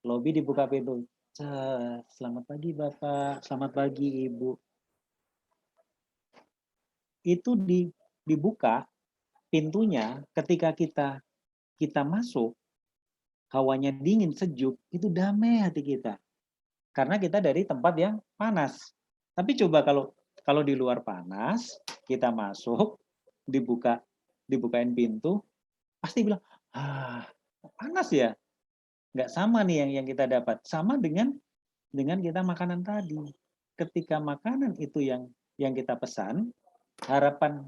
Lobi dibuka pintu. Selamat pagi Bapak, selamat pagi Ibu. Itu dibuka pintunya ketika kita masuk, hawanya dingin, sejuk, itu damai hati kita. Karena kita dari tempat yang panas. Tapi coba kalau di luar panas, kita masuk, dibukain pintu, pasti bilang, panas ya. Nggak sama nih yang kita dapat. Sama dengan kita makanan tadi. Ketika makanan itu yang kita pesan, harapan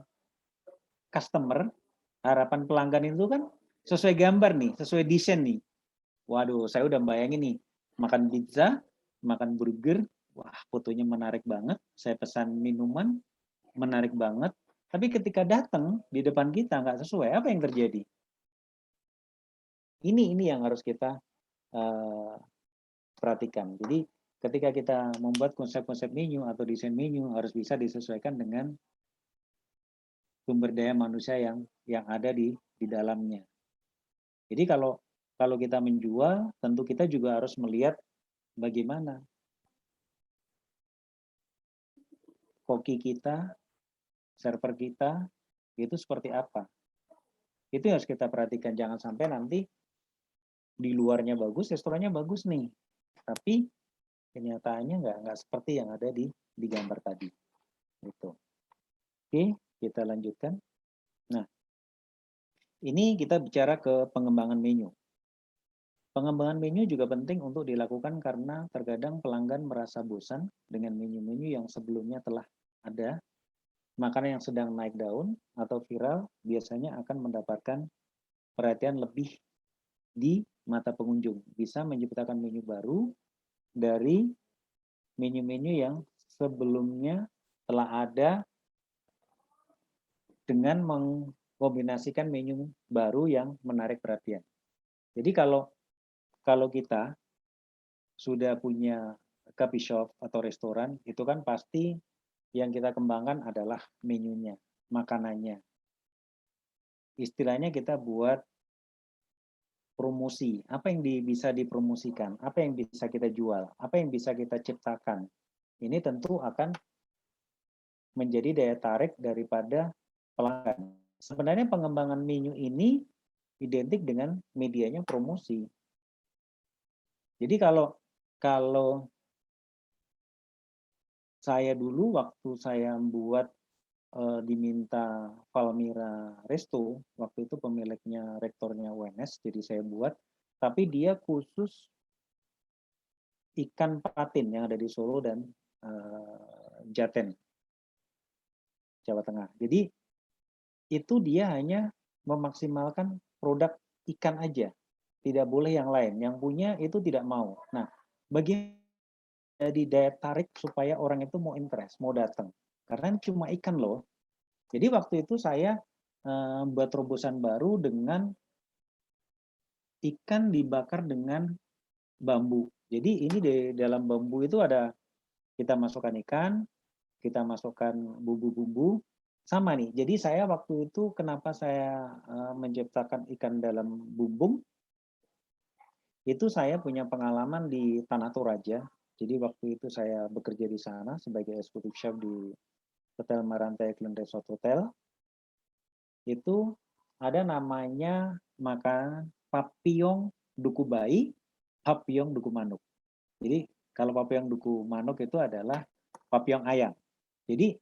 customer, harapan pelanggan itu kan sesuai gambar nih, sesuai desain nih. Waduh, saya udah bayangin nih, makan pizza, makan burger, wah fotonya menarik banget. Saya pesan minuman, menarik banget. Tapi ketika datang di depan kita nggak sesuai, apa yang terjadi? Ini yang harus kita perhatikan. Jadi ketika kita membuat konsep-konsep menu atau desain menu harus bisa disesuaikan dengan sumber daya manusia yang ada di dalamnya. Jadi kalau kita menjual, tentu kita juga harus melihat bagaimana koki kita, server kita, itu seperti apa. Itu harus kita perhatikan. Jangan sampai nanti di luarnya bagus, restorannya bagus nih. Tapi kenyataannya nggak seperti yang ada di gambar tadi. Gitu. Oke, kita lanjutkan. Nah, ini kita bicara ke pengembangan menu. Pengembangan menu juga penting untuk dilakukan karena terkadang pelanggan merasa bosan dengan menu-menu yang sebelumnya telah ada. Makanan yang sedang naik daun atau viral biasanya akan mendapatkan perhatian lebih di mata pengunjung. Bisa menciptakan menu baru dari menu-menu yang sebelumnya telah ada dengan mengkombinasikan menu baru yang menarik perhatian. Jadi kalau kita sudah punya coffee shop atau restoran, itu kan pasti yang kita kembangkan adalah menunya, makanannya. Istilahnya kita buat promosi, apa yang bisa dipromosikan, apa yang bisa kita jual, apa yang bisa kita ciptakan. Ini tentu akan menjadi daya tarik daripada pelanggan. Sebenarnya pengembangan menu ini identik dengan medianya promosi. Jadi kalau saya dulu waktu saya buat diminta Palmira Resto, waktu itu pemiliknya rektornya UNS, jadi saya buat, tapi dia khusus ikan patin yang ada di Solo dan Jaten, Jawa Tengah. Jadi itu dia hanya memaksimalkan produk ikan aja, tidak boleh yang lain. Yang punya itu tidak mau. Nah, bagaimana jadi daya tarik supaya orang itu mau interest, mau datang. Karena cuma ikan loh. Jadi waktu itu saya buat terobosan baru dengan ikan dibakar dengan bambu. Jadi ini di dalam bambu itu ada, kita masukkan ikan, kita masukkan bumbu-bumbu, sama nih. Jadi saya waktu itu kenapa saya menciptakan ikan dalam bumbung, itu saya punya pengalaman di Tanah Toraja. Jadi waktu itu saya bekerja di sana sebagai executive chef di Hotel Marantai Glen Resort Hotel. Itu ada namanya makan papillon duku bayi, papillon duku manuk. Jadi kalau papillon duku manuk itu adalah papillon ayam. Jadi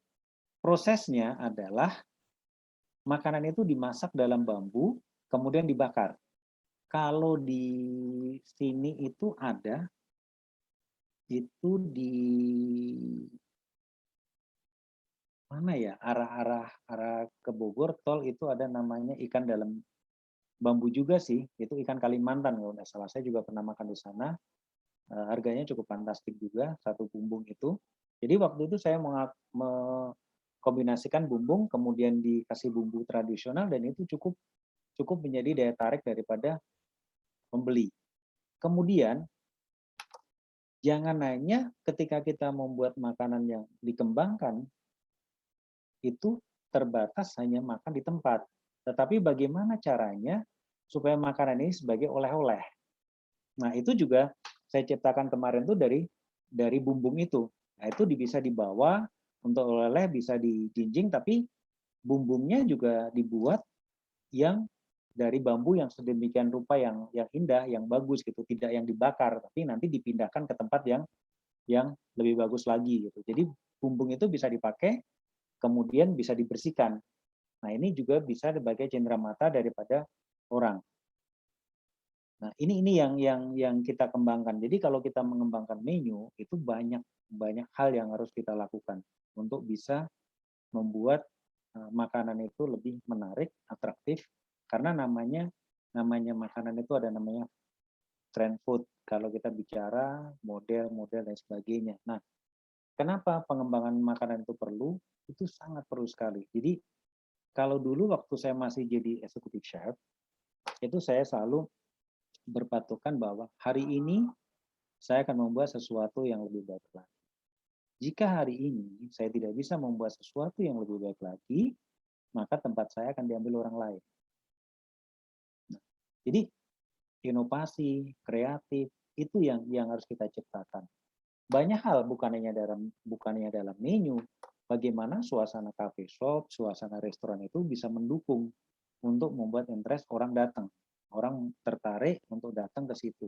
prosesnya adalah makanan itu dimasak dalam bambu, kemudian dibakar. Kalau di sini itu ada, itu di mana ya, arah ke Bogor tol itu ada namanya ikan dalam bambu juga sih, itu ikan Kalimantan kalau nggak salah. Saya juga pernah makan di sana. Harganya cukup fantastik juga, satu bumbung itu. Jadi waktu itu saya mengkombinasikan bumbung, kemudian dikasih bumbu tradisional, dan itu cukup menjadi daya tarik daripada pembeli. Kemudian, jangan hanya ketika kita membuat makanan yang dikembangkan, itu terbatas hanya makan di tempat. Tetapi bagaimana caranya supaya makanan ini sebagai oleh-oleh. Nah, itu juga saya ciptakan kemarin tuh dari bumbung itu. Nah, itu bisa dibawa untuk oleh-oleh, bisa dijinjing, tapi bumbungnya juga dibuat yang dari bambu yang sedemikian rupa yang indah, yang bagus gitu, tidak yang dibakar, tapi nanti dipindahkan ke tempat yang lebih bagus lagi gitu. Jadi bumbung itu bisa dipakai, kemudian bisa dibersihkan. Nah, ini juga bisa sebagai cenderamata daripada orang. Nah, ini yang kita kembangkan. Jadi kalau kita mengembangkan menu itu banyak hal yang harus kita lakukan untuk bisa membuat makanan itu lebih menarik, atraktif, karena namanya makanan itu ada namanya trend food. Kalau kita bicara model dan sebagainya. Nah, kenapa pengembangan makanan itu perlu? Itu sangat perlu sekali. Jadi kalau dulu waktu saya masih jadi executive chef, itu saya selalu berpatokan bahwa hari ini saya akan membuat sesuatu yang lebih baik lagi. Jika hari ini saya tidak bisa membuat sesuatu yang lebih baik lagi, maka tempat saya akan diambil orang lain. Nah, jadi inovasi, kreatif, itu yang harus kita ciptakan. Banyak hal bukan hanya dalam menu, bagaimana suasana cafe shop, suasana restoran itu bisa mendukung untuk membuat interest orang datang. Orang tertarik untuk datang ke situ.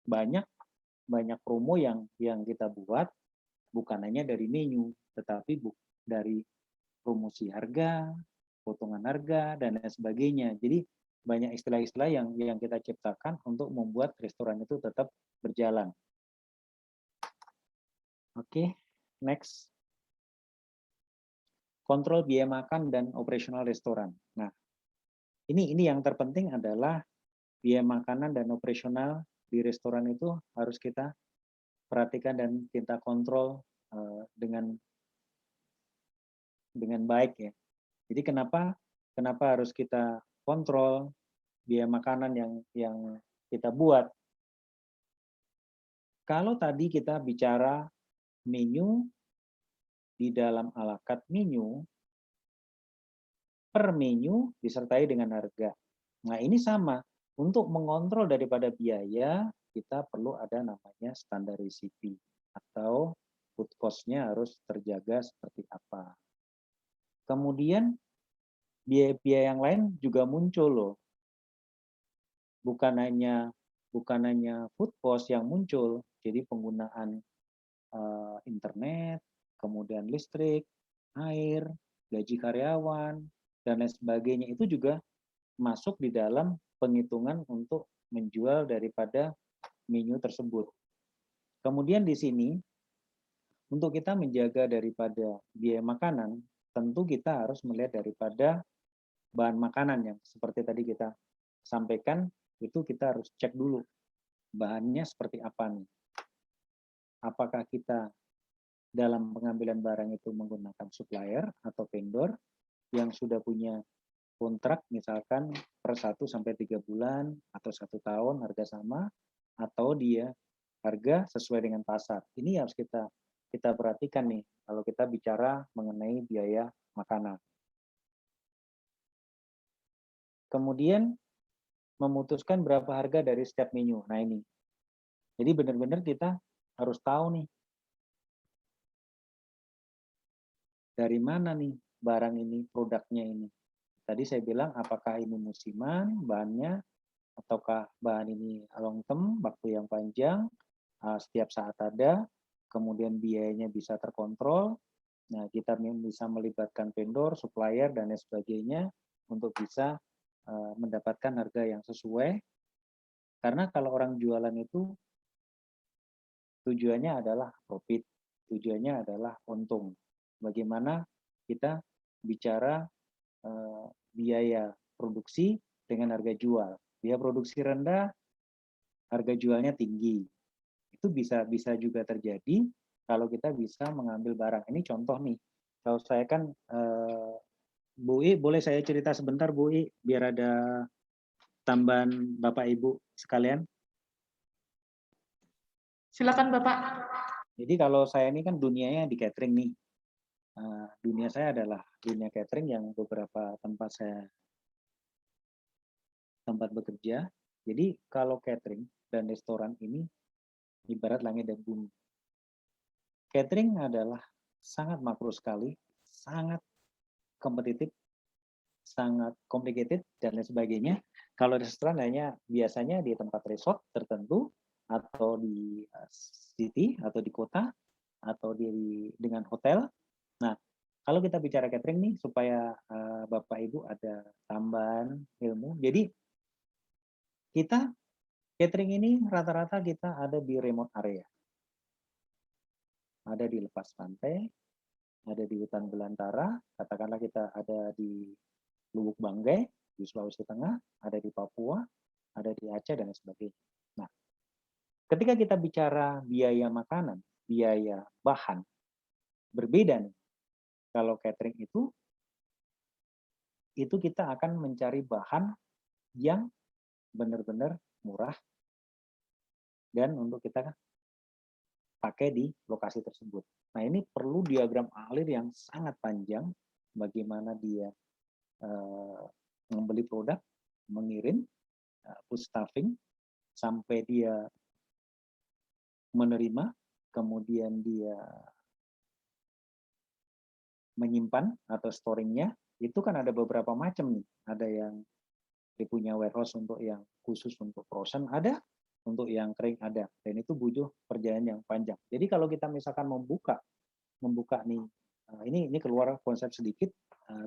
Banyak promo yang kita buat bukan hanya dari menu, tetapi dari promosi harga, potongan harga, dan lain sebagainya. Jadi banyak istilah-istilah yang kita ciptakan untuk membuat restoran itu tetap berjalan. Oke, next. Kontrol biaya makan dan operasional restoran. Nah, ini yang terpenting adalah biaya makanan dan operasional di restoran itu harus kita perhatikan dan kita kontrol dengan baik ya. Jadi kenapa harus kita kontrol biaya makanan yang kita buat? Kalau tadi kita bicara menu, di dalam a la carte menu, per menu disertai dengan harga. Nah, ini sama. Untuk mengontrol daripada biaya, kita perlu ada namanya standar recipe atau food cost-nya harus terjaga seperti apa. Kemudian biaya-biaya yang lain juga muncul loh. Bukan hanya food cost yang muncul, jadi penggunaan internet, kemudian listrik, air, gaji karyawan, dan lain sebagainya itu juga masuk di dalam penghitungan untuk menjual daripada menu tersebut. Kemudian di sini, untuk kita menjaga daripada biaya makanan, tentu kita harus melihat daripada bahan makanan yang seperti tadi kita sampaikan, itu kita harus cek dulu bahannya seperti apa nih. Apakah kita dalam pengambilan barang itu menggunakan supplier atau vendor yang sudah punya kontrak misalkan per 1 sampai 3 bulan atau 1 tahun harga sama, atau dia harga sesuai dengan pasar. Ini harus kita perhatikan nih kalau kita bicara mengenai biaya makanan. Kemudian memutuskan berapa harga dari setiap menu. Nah ini. Jadi benar-benar kita harus tahu nih dari mana nih barang ini, produknya ini. Tadi saya bilang apakah ini musiman bahannya, ataukah bahan ini long term, waktu yang panjang, setiap saat ada, kemudian biayanya bisa terkontrol. Nah, kita bisa melibatkan vendor, supplier, dan lain sebagainya untuk bisa mendapatkan harga yang sesuai. Karena kalau orang jualan itu tujuannya adalah profit, tujuannya adalah untung. bagaimana kita bicara biaya produksi dengan harga jual. Biaya produksi rendah, harga jualnya tinggi. Itu bisa juga terjadi kalau kita bisa mengambil barang. Ini contoh nih. Kalau saya kan Bu I, boleh saya cerita sebentar Bu I, biar ada tambahan Bapak Ibu sekalian. Silakan Bapak. Jadi kalau saya ini kan dunianya di catering nih. Dunia saya adalah dunia catering yang beberapa tempat bekerja. Jadi kalau catering dan restoran ini ibarat langit dan bumi. Catering adalah sangat makro sekali, sangat kompetitif, sangat complicated, dan lain sebagainya. Kalau restoran hanya biasanya di tempat resort tertentu, atau di city, atau di kota, atau dengan hotel. Nah, kalau kita bicara catering nih, supaya Bapak Ibu ada tambahan ilmu. Jadi, kita catering ini rata-rata kita ada di remote area. Ada di lepas pantai, ada di hutan belantara, katakanlah kita ada di Lubuk Banggai, di Sulawesi Tengah, ada di Papua, ada di Aceh, dan sebagainya. Nah, ketika kita bicara biaya makanan, biaya bahan, berbeda nih. Kalau catering itu kita akan mencari bahan yang benar-benar murah, dan untuk kita pakai di lokasi tersebut. Nah, ini perlu diagram alir yang sangat panjang, bagaimana dia membeli produk, mengirim, food staffing, sampai dia menerima, kemudian dia menyimpan atau storingnya, itu kan ada beberapa macam nih. Ada yang dia punya warehouse untuk yang khusus untuk frozen, ada untuk yang kering ada, dan itu butuh perjalanan yang panjang. Jadi kalau kita misalkan membuka nih, ini keluar konsep sedikit,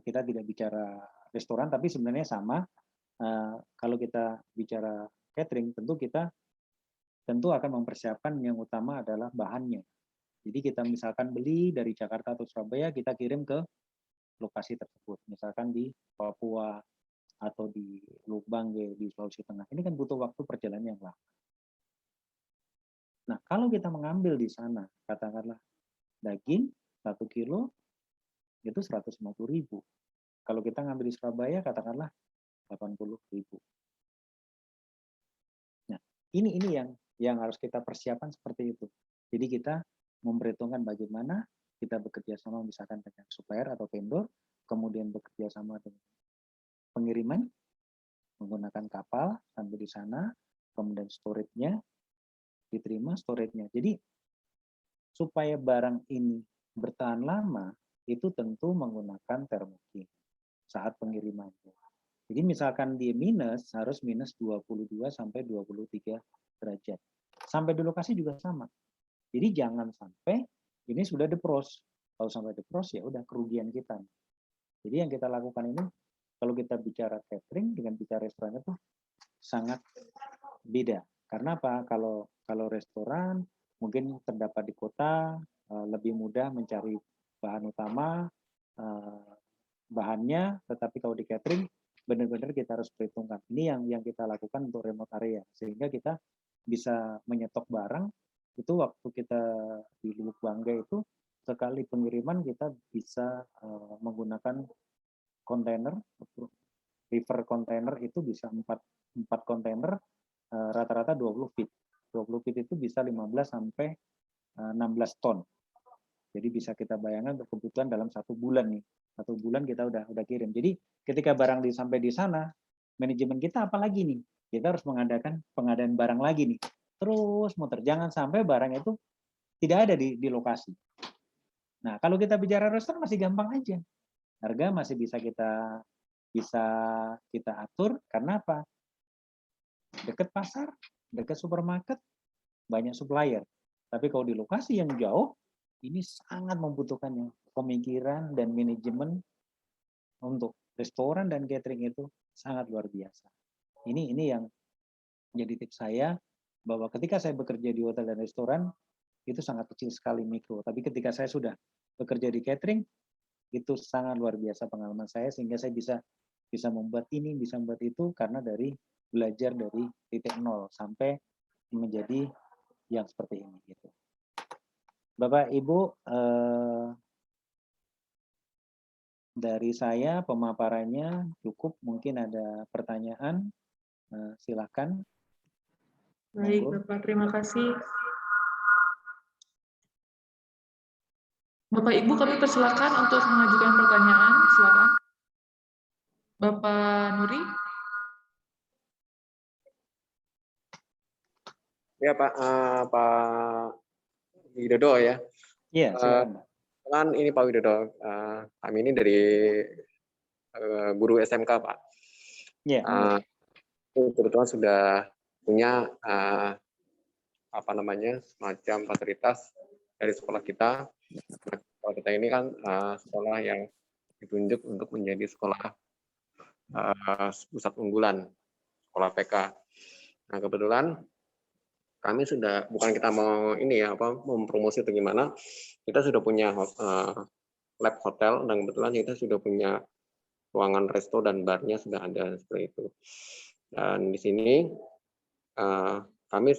kita tidak bicara restoran, tapi sebenarnya sama. Kalau kita bicara catering, tentu akan mempersiapkan yang utama adalah bahannya. Jadi kita misalkan beli dari Jakarta atau Surabaya, kita kirim ke lokasi tersebut, misalkan di Papua atau di Lubuk Banggai, di Sulawesi Tengah. Ini kan butuh waktu perjalanan yang lama. Nah, kalau kita mengambil di sana, katakanlah daging 1 kilo itu 150.000. Kalau kita ngambil di Surabaya, katakanlah 80.000. Nah, ini yang harus kita persiapkan seperti itu. Jadi kita memperhitungkan bagaimana kita bekerja sama misalkan dengan supplier atau vendor, kemudian bekerja sama dengan pengiriman menggunakan kapal sampai di sana, kemudian storage-nya diterima, storage-nya. Jadi supaya barang ini bertahan lama, itu tentu menggunakan thermoking saat pengirimannya. Jadi misalkan dia minus, harus minus 22 sampai 23 derajat. Sampai di lokasi juga sama. Jadi jangan sampai ini sudah defrost. Kalau sampai defrost ya udah kerugian kita. Jadi yang kita lakukan ini, kalau kita bicara catering dengan bicara restoran itu sangat beda. Karena apa? Kalau restoran mungkin terdapat di kota, lebih mudah mencari bahan utama, bahannya, tetapi kalau di catering benar-benar kita harus perhitungkan. Ini yang kita lakukan untuk remote area, sehingga kita bisa menyetok barang. Itu waktu kita di Lubuk Banggai itu, sekali pengiriman kita bisa menggunakan kontainer, river kontainer itu bisa 4 kontainer, rata-rata 20 feet. 20 feet itu bisa 15 sampai 16 ton. Jadi bisa kita bayangkan kebutuhan dalam 1 bulan nih. 1 bulan kita udah kirim. Jadi ketika barang sampai di sana, manajemen kita apalagi nih? Kita harus mengadakan pengadaan barang lagi nih. Terus muter. Jangan sampai barang itu tidak ada di lokasi. Nah, kalau kita bicara restoran masih gampang aja. Harga masih bisa kita atur. Karena apa? Dekat pasar, dekat supermarket, banyak supplier. Tapi kalau di lokasi yang jauh, ini sangat membutuhkan pemikiran dan manajemen untuk restoran dan catering itu sangat luar biasa. Ini yang jadi tips saya, bahwa ketika saya bekerja di hotel dan restoran, itu sangat kecil sekali mikro. Tapi ketika saya sudah bekerja di catering, itu sangat luar biasa pengalaman saya sehingga saya bisa membuat ini, bisa membuat itu karena dari belajar dari titik nol sampai menjadi yang seperti ini gitu. Bapak Ibu, dari saya pemaparannya cukup, mungkin ada pertanyaan, silakan. Baik, Monggo. Bapak, terima kasih. Bapak Ibu, kami persilakan untuk mengajukan pertanyaan. Silakan. Bapak Nuri. Ya Pak, Widodo ya. Iya, silakan. Kan ini Pak Widodo, kami ini dari guru SMK Pak. Iya. Kebetulan sudah punya semacam fasilitas dari sekolah kita. Sekolah kita ini kan sekolah yang ditunjuk untuk menjadi sekolah pusat unggulan, sekolah PK. Nah kebetulan kami sudah, bukan kita mau ini ya mempromosi atau gimana, kita sudah punya lab hotel dan kebetulan kita sudah punya ruangan resto dan barnya sudah ada seperti itu. Dan di sini kami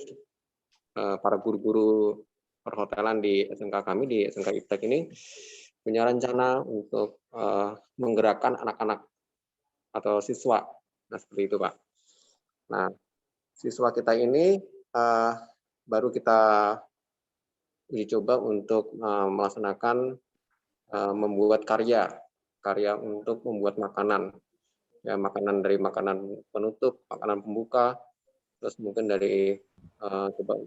para guru-guru perhotelan di SMK kami, di SMK Iptek ini punya rencana untuk menggerakkan anak-anak atau siswa. Nah, seperti itu, Pak. Nah, siswa kita ini baru kita uji coba untuk melaksanakan membuat karya untuk membuat makanan. Ya, makanan dari makanan penutup, makanan pembuka, terus mungkin dari coba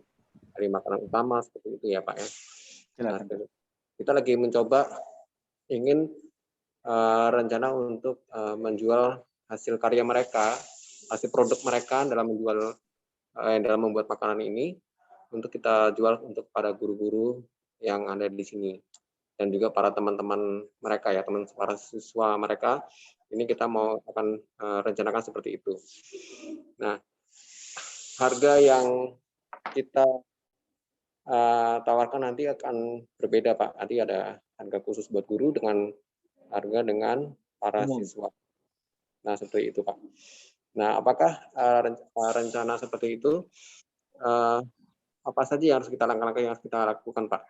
dari makanan utama seperti itu ya Pak ya. Nah, kita lagi mencoba ingin rencana untuk menjual hasil karya mereka, hasil produk mereka dalam menjual dalam membuat makanan ini untuk kita jual untuk para guru-guru yang ada di sini dan juga para teman-teman mereka ya, para siswa mereka. Ini kita akan rencanakan seperti itu. Nah, harga yang kita tawarkan nanti akan berbeda Pak. Nanti ada harga khusus buat guru dengan harga dengan para siswa. Nah seperti itu Pak. Nah apakah rencana seperti itu? Apa saja yang harus kita langkah-langkah yang harus kita lakukan Pak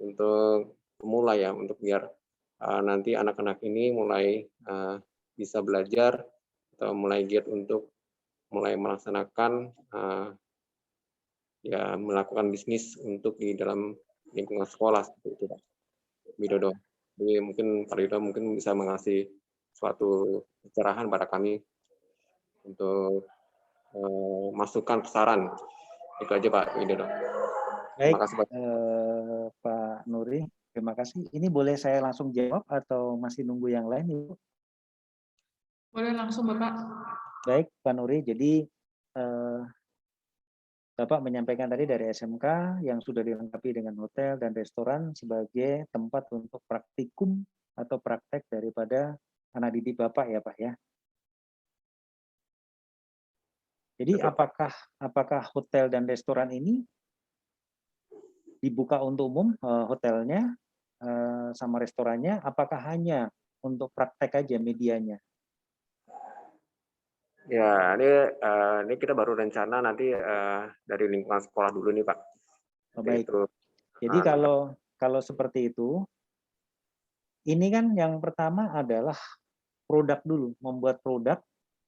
untuk pemula ya, untuk biar nanti anak-anak ini mulai bisa belajar atau mulai giat untuk mulai melaksanakan ya melakukan bisnis untuk di dalam lingkungan sekolah seperti itu Pak Widodo. Jadi mungkin Pak Widodo mungkin bisa mengasih suatu pencerahan pada kami untuk masukan saran. Itu aja Pak Widodo. Baik, terima kasih Pak. Pak Nuri, terima kasih. Ini boleh saya langsung jawab atau masih nunggu yang lain Ibu? Boleh langsung Bapak. Baik Pak Nuri, jadi Bapak menyampaikan tadi dari SMK yang sudah dilengkapi dengan hotel dan restoran sebagai tempat untuk praktikum atau praktek daripada anak didik Bapak ya Pak ya. Jadi apakah hotel dan restoran ini dibuka untuk umum, hotelnya sama restorannya, apakah hanya untuk praktek aja medianya? Ya, ini kita baru rencana nanti dari lingkungan sekolah dulu nih Pak. Baik. Jadi kalau seperti itu, ini kan yang pertama adalah produk dulu, membuat produk,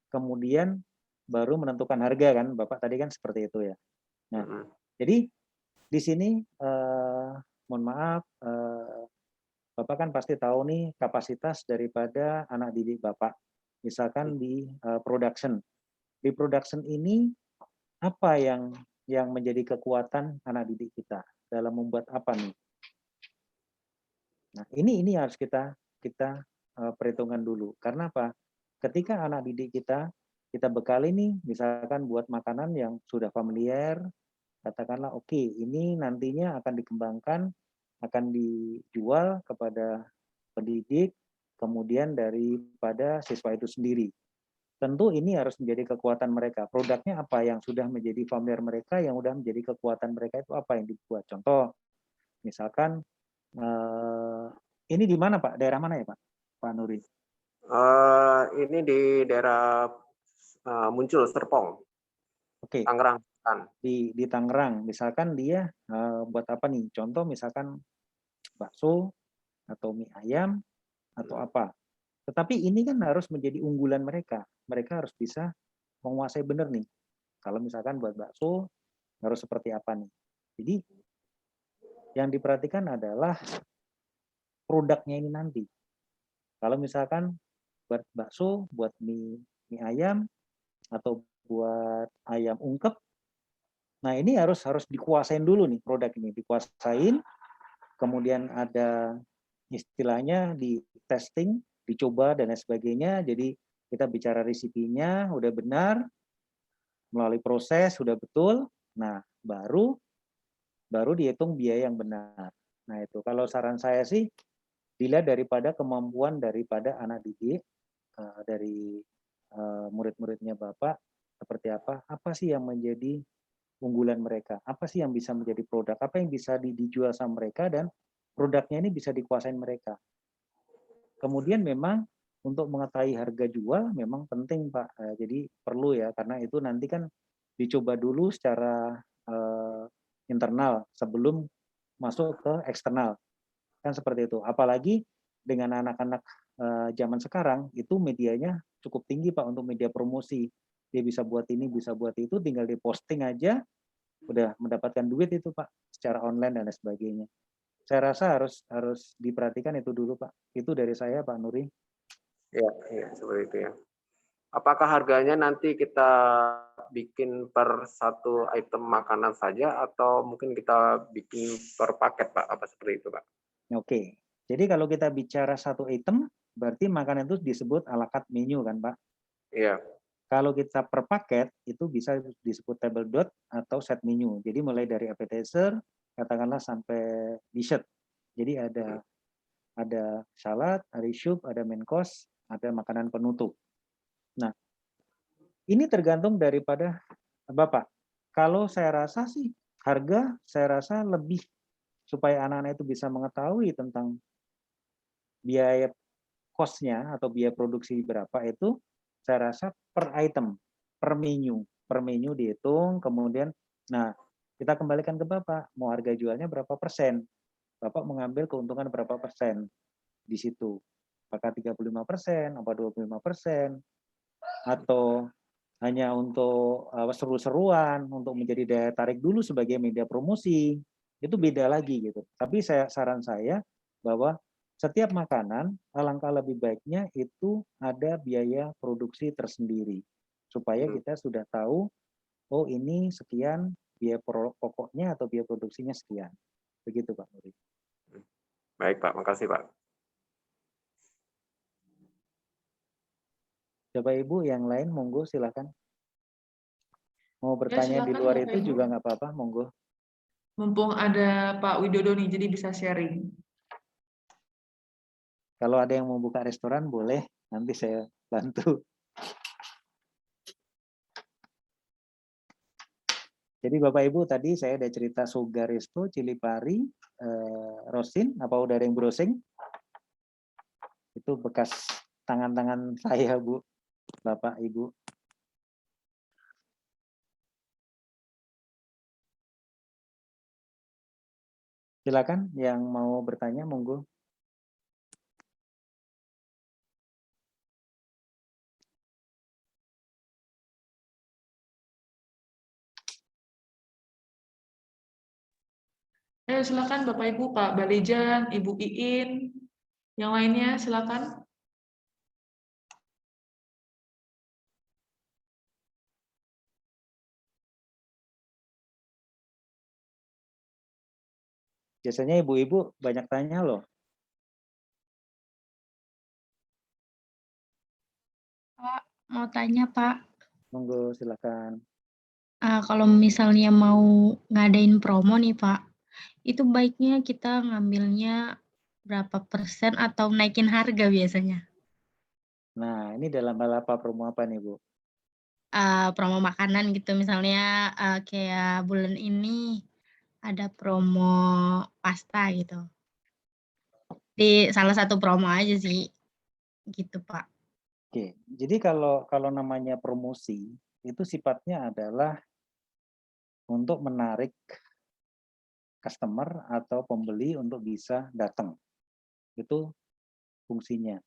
kemudian baru menentukan harga kan, Bapak tadi kan seperti itu ya. Nah, jadi di sini mohon maaf, Bapak kan pasti tahu nih kapasitas daripada anak didik Bapak. Misalkan di production. Di production ini apa yang menjadi kekuatan anak didik kita dalam membuat apa nih? Nah, ini harus kita perhitungkan dulu. Karena apa? Ketika anak didik kita bekali nih, misalkan buat makanan yang sudah familiar, katakanlah oke, ini nantinya akan dikembangkan, akan dijual kepada pendidik, kemudian daripada siswa itu sendiri. Tentu ini harus menjadi kekuatan mereka. Produknya apa yang sudah menjadi familiar mereka, yang sudah menjadi kekuatan mereka itu apa yang dibuat. Contoh, Misalkan ini di mana Pak? Daerah mana ya Pak? Pak Nuri? Ini di daerah Muncul, Serpong, Oke. Tangerang. Di Tangerang, misalkan dia buat apa nih? Contoh misalkan bakso atau mie ayam atau apa. Tetapi ini kan harus menjadi unggulan mereka. Mereka harus bisa menguasai benar nih. Kalau misalkan buat bakso harus seperti apa nih. Jadi yang diperhatikan adalah produknya ini nanti. Kalau misalkan buat bakso, buat mie ayam atau buat ayam ungkep, nah ini harus dikuasain dulu nih produk ini, dikuasain, kemudian ada istilahnya di testing, dicoba dan lain sebagainya. Jadi kita bicara resipinya udah benar, melalui proses sudah betul. Nah, baru dihitung biaya yang benar. Nah, itu kalau saran saya sih dilihat daripada kemampuan daripada anak didik, dari murid-muridnya Bapak seperti apa sih yang menjadi unggulan mereka, apa sih yang bisa menjadi produk, apa yang bisa dijual sama mereka, dan produknya ini bisa dikuasain mereka. Kemudian memang untuk mengetahui harga jual memang penting Pak, jadi perlu ya, karena itu nanti kan dicoba dulu secara internal sebelum masuk ke eksternal, kan seperti itu. Apalagi dengan anak-anak zaman sekarang itu medianya cukup tinggi Pak untuk media promosi. Dia bisa buat ini, bisa buat itu, tinggal diposting aja udah mendapatkan duit itu Pak secara online dan lain sebagainya. Saya rasa harus diperhatikan itu dulu Pak. Itu dari saya Pak Nuri. Iya, seperti itu ya. Apakah harganya nanti kita bikin per satu item makanan saja atau mungkin kita bikin per paket Pak? Apa seperti itu Pak? Oke. Jadi kalau kita bicara satu item, berarti makanan itu disebut à la carte menu kan Pak? Iya. Kalau kita per paket, itu bisa disebut table dot atau set menu. Jadi mulai dari appetizer, katakanlah sampai dessert. Jadi ada salad, ada soup, ada main course, ada makanan penutup. Nah, ini tergantung daripada Bapak. Kalau saya rasa sih, harga saya rasa lebih supaya anak-anak itu bisa mengetahui tentang biaya cost-nya atau biaya produksi berapa itu, saya rasa per item, per menu dihitung, kemudian, nah kita kembalikan ke Bapak, mau harga jualnya berapa persen, Bapak mengambil keuntungan berapa persen di situ, apakah 35%, apa 25%, atau hanya untuk seru-seruan, untuk menjadi daya tarik dulu sebagai media promosi, itu beda lagi gitu. Tapi saran saya bahwa setiap makanan alangkah lebih baiknya itu ada biaya produksi tersendiri supaya kita sudah tahu oh ini sekian biaya pokoknya atau biaya produksinya sekian. Begitu Pak Nuri. Baik Pak, makasih Pak. Bapak Ibu yang lain monggo silakan. Mau bertanya di silakan, luar Bapak itu Ibu. juga nggak apa-apa, monggo. Mumpung ada Pak Widodo nih, jadi bisa sharing. Kalau ada yang mau buka restoran boleh, nanti saya bantu. Jadi Bapak Ibu tadi saya ada cerita Soga Resto, Cilipari, Rosin, apa udah ada yang browsing? Itu bekas tangan-tangan saya Bu, Bapak Ibu. Silakan yang mau bertanya, monggo. Silakan Bapak Ibu, Pak Balejan, Ibu Iin, yang lainnya silakan. Biasanya ibu-ibu banyak tanya loh. Pak, mau tanya Pak. Monggo silakan. Kalau misalnya mau ngadain promo nih Pak, itu baiknya kita ngambilnya berapa persen atau naikin harga biasanya? Nah, ini dalam hal apa, promo apa nih Bu? Promo makanan gitu misalnya kayak bulan ini ada promo pasta gitu. Di salah satu promo aja sih, gitu Pak. Oke, jadi kalau namanya promosi itu sifatnya adalah untuk menarik customer atau pembeli untuk bisa datang. Itu fungsinya.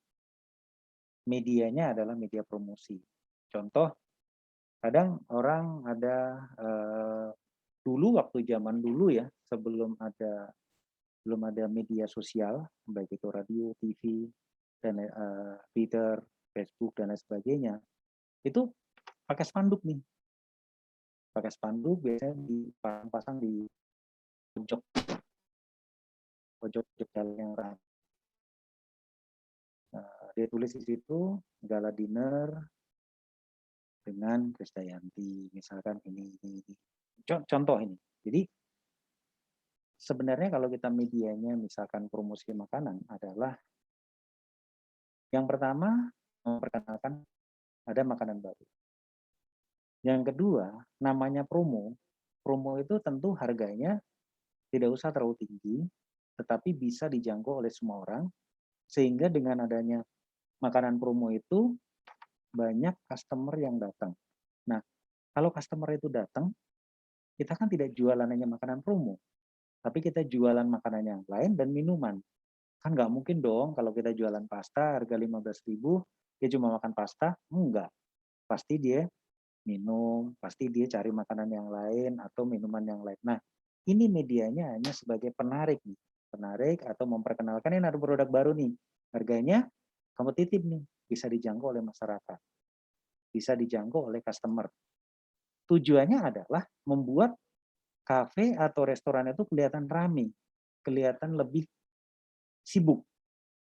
Medianya adalah media promosi. Contoh, kadang orang ada dulu waktu zaman dulu ya, sebelum ada media sosial, baik itu radio, TV, dan Twitter, Facebook dan lain sebagainya, itu pakai spanduk nih. Pakai spanduk biasanya dipasang di pojok jalan yang ramai. Dia tulis di situ gala dinner dengan Krisdayanti, misalkan ini. Contoh ini. Jadi sebenarnya kalau kita medianya misalkan promosi makanan adalah yang pertama memperkenalkan ada makanan baru. Yang kedua, namanya promo. Promo itu tentu harganya tidak usah terlalu tinggi, tetapi bisa dijangkau oleh semua orang, sehingga dengan adanya makanan promo itu banyak customer yang datang. Nah, kalau customer itu datang, kita kan tidak jualan hanya makanan promo, tapi kita jualan makanan yang lain dan minuman. Kan nggak mungkin dong kalau kita jualan pasta harga 15.000, dia cuma makan pasta, enggak. Pasti dia minum, pasti dia cari makanan yang lain atau minuman yang lain. Nah, ini medianya hanya sebagai penarik nih. Penarik atau memperkenalkan ini ada produk baru nih. Harganya kompetitif nih, bisa dijangkau oleh masyarakat. Bisa dijangkau oleh customer. Tujuannya adalah membuat kafe atau restoran itu kelihatan ramai, kelihatan lebih sibuk.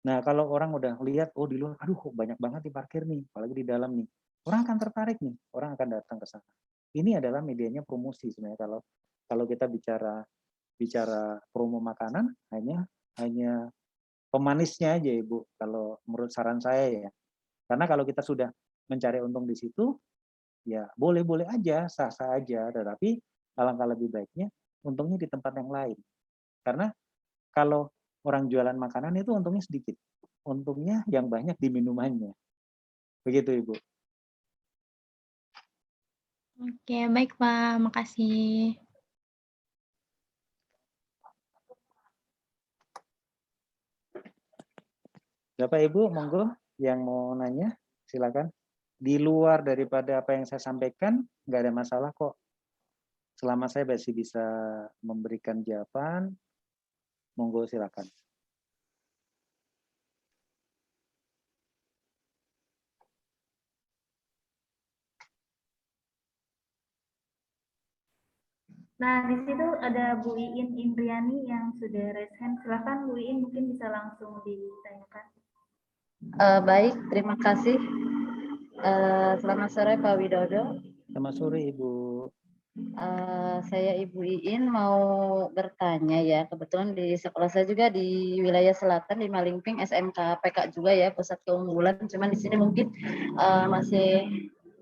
Nah, kalau orang udah lihat, oh di luar, aduh kok banyak banget di parkir nih, apalagi di dalam nih. Orang akan tertarik nih, orang akan datang ke sana. Ini adalah medianya promosi sebenarnya kalau kita bicara promo makanan hanya pemanisnya aja Ibu, kalau menurut saran saya ya. Karena kalau kita sudah mencari untung di situ, ya boleh-boleh aja, sah-sah aja, tetapi alangkah lebih baiknya untungnya di tempat yang lain. Karena kalau orang jualan makanan itu untungnya sedikit. Untungnya yang banyak di minumannya. Begitu Ibu. Oke, baik Pak, makasih. Bapak Ibu, monggo yang mau nanya, silakan. Di luar daripada apa yang saya sampaikan, nggak ada masalah kok. Selama saya masih bisa memberikan jawaban, monggo silakan. Nah, di situ ada Bu Iin Indriani yang sudah raise hand. Silakan Bu Iin, mungkin bisa langsung ditanyakan. Baik, terima kasih. Selamat sore Pak Widodo. Selamat sore Ibu. Saya Ibu Iin mau bertanya ya. Kebetulan di sekolah saya juga di wilayah selatan di Malingping, SMK PK juga ya, pusat keunggulan. Cuman di sini mungkin masih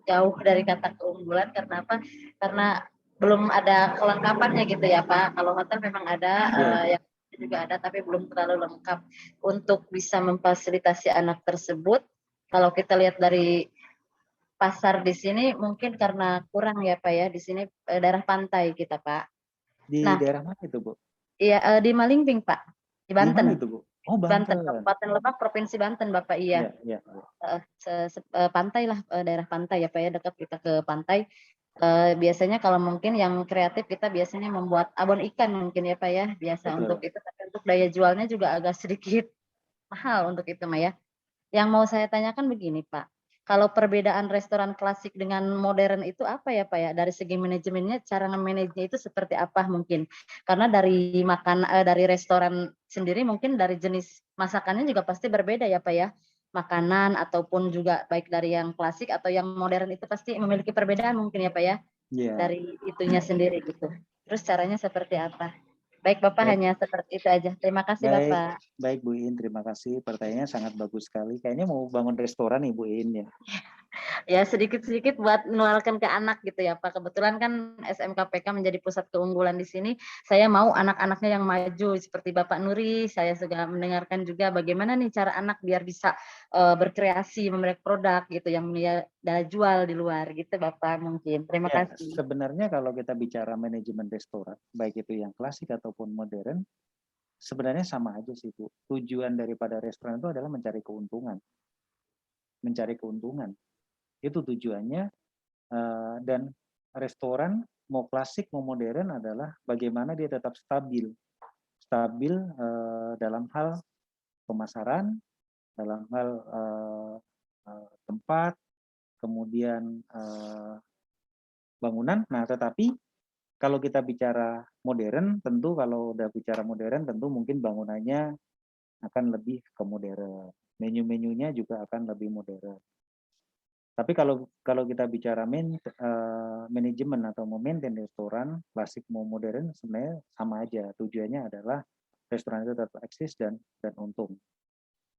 jauh dari kata keunggulan. Karena apa? Karena belum ada kelengkapannya gitu ya Pak. Kalau hotel memang ada, yang juga ada, tapi belum terlalu lengkap untuk bisa memfasilitasi anak tersebut. Kalau kita lihat dari pasar di sini mungkin karena kurang ya Pak ya, di sini daerah pantai kita Pak. Di daerah mana itu Bu? Iya, di Malingping Pak, di Banten. Di mana itu Bu? Oh Banten. Kabupaten Lebak, Provinsi Banten Bapak, iya. Iya. Pantai lah, daerah pantai ya Pak ya, dekat kita ke pantai. Biasanya kalau mungkin yang kreatif kita biasanya membuat abon ikan mungkin ya Pak ya, biasa. Betul. Untuk itu, tapi untuk daya jualnya juga agak sedikit mahal untuk itu Pak ya. Yang mau saya tanyakan begini Pak, kalau perbedaan restoran klasik dengan modern itu apa ya Pak ya? Dari segi manajemennya, cara nge-manage-nya itu seperti apa mungkin? Karena dari dari restoran sendiri mungkin dari jenis masakannya juga pasti berbeda ya Pak ya? Makanan ataupun juga baik dari yang klasik atau yang modern itu pasti memiliki perbedaan mungkin ya Pak ya? Yeah. Dari itunya sendiri gitu. Terus caranya seperti apa? Baik Bapak, hanya seperti itu aja. Terima kasih Bapak. Baik Bu In, terima kasih. Pertanyaannya sangat bagus sekali. Kayaknya mau bangun restoran nih Bu In ya. Ya sedikit-sedikit buat menularkan ke anak gitu ya Pak. Kebetulan kan SMKPK menjadi pusat keunggulan di sini. Saya mau anak-anaknya yang maju seperti Bapak Nuri. Saya sudah mendengarkan juga bagaimana nih cara anak biar bisa berkreasi, membuat produk gitu yang dia jual di luar gitu Bapak mungkin. Terima Ya, kasih. sebenarnya kalau kita bicara manajemen restoran, baik itu yang klasik ataupun modern, sebenarnya sama aja sih Bu. Tujuan daripada restoran itu adalah mencari keuntungan. Mencari keuntungan. Itu tujuannya, dan restoran mau klasik mau modern adalah bagaimana dia tetap stabil. Stabil dalam hal pemasaran, dalam hal tempat, kemudian bangunan. Nah, tetapi kalau kita bicara modern, tentu kalau udah bicara modern, tentu mungkin bangunannya akan lebih ke modern. Menu-menunya juga akan lebih modern. Tapi kalau kita bicara manajemen atau memaintain restoran, klasik mau modern, sebenarnya sama aja. Tujuannya adalah restoran itu tetap eksis dan untung.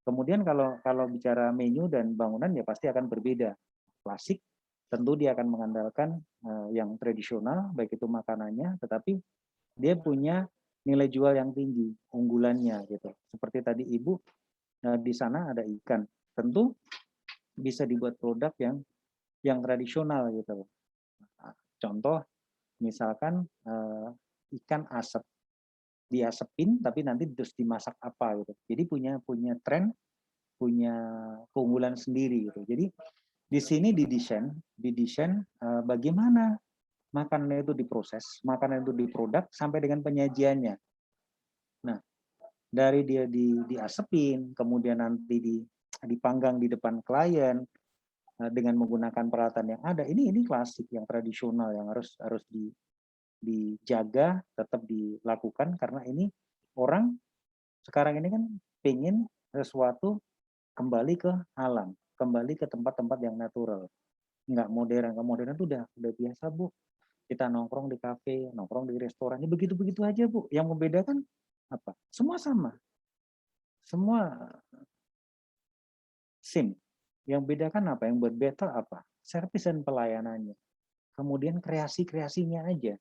Kemudian kalau bicara menu dan bangunan ya pasti akan berbeda. Klasik tentu dia akan mengandalkan yang tradisional, baik itu makanannya, tetapi dia punya nilai jual yang tinggi, unggulannya gitu. Seperti tadi Ibu, di sana ada ikan. Tentu bisa dibuat produk yang tradisional gitu. Contoh misalkan ikan asap, diasepin tapi nanti terus dimasak apa gitu. Jadi punya tren, punya keunggulan sendiri gitu. Jadi di sini didesain bagaimana makanan itu diproses, makanan itu diproduk sampai dengan penyajiannya. Nah, dari dia diasepin, kemudian nanti dipanggang di depan klien dengan menggunakan peralatan yang ada. Ini klasik yang tradisional yang harus dijaga, tetap dilakukan karena ini orang sekarang ini kan pengen sesuatu kembali ke alam, kembali ke tempat-tempat yang natural. Nggak modern, itu udah biasa Bu. Kita nongkrong di kafe, nongkrong di restoran, ini begitu-begitu aja Bu. Yang membedakan apa? Semua sama. Semua same. Yang bedakan apa? Yang buat better apa? Servis dan pelayanannya. Kemudian kreasinya aja.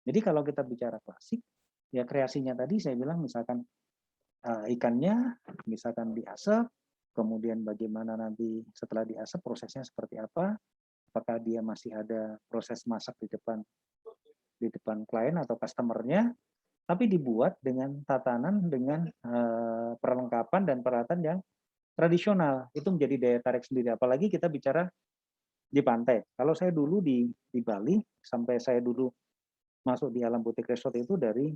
Jadi kalau kita bicara klasik, ya kreasinya tadi saya bilang misalkan ikannya misalkan diasap, kemudian bagaimana nanti setelah diasap prosesnya seperti apa, apakah dia masih ada proses masak di depan klien atau customernya, tapi dibuat dengan tatanan, dengan perlengkapan dan peralatan yang tradisional. Itu menjadi daya tarik sendiri. Apalagi kita bicara di pantai. Kalau saya dulu di Bali, sampai saya dulu masuk di Alam Butik Resort itu dari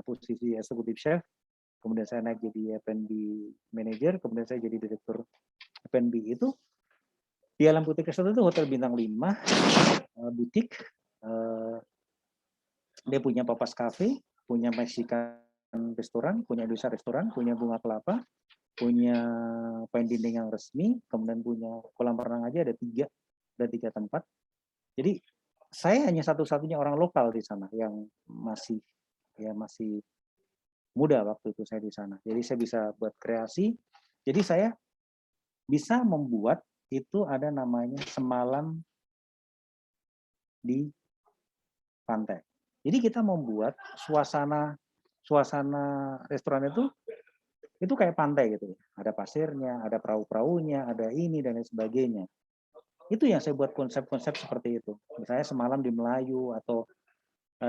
posisi eksekutif chef, kemudian saya naik jadi F&B manager, kemudian saya jadi direktur F&B itu. Di Alam Butik Resort itu hotel bintang 5, butik, dia punya Papas Cafe, punya Mexican restoran, punya Indonesia restoran, punya Bunga Kelapa, punya Fine Dining yang resmi, kemudian punya kolam renang aja ada 3 tempat. Jadi saya hanya satu-satunya orang lokal di sana yang masih muda waktu itu saya di sana. Jadi saya bisa buat kreasi. Jadi saya bisa membuat itu ada namanya semalam di pantai. Jadi kita membuat suasana restoran itu kayak pantai gitu. Ada pasirnya, ada perahu-perahunya, ada ini dan lain sebagainya. Itu yang saya buat konsep-konsep seperti itu. Misalnya semalam di Melayu atau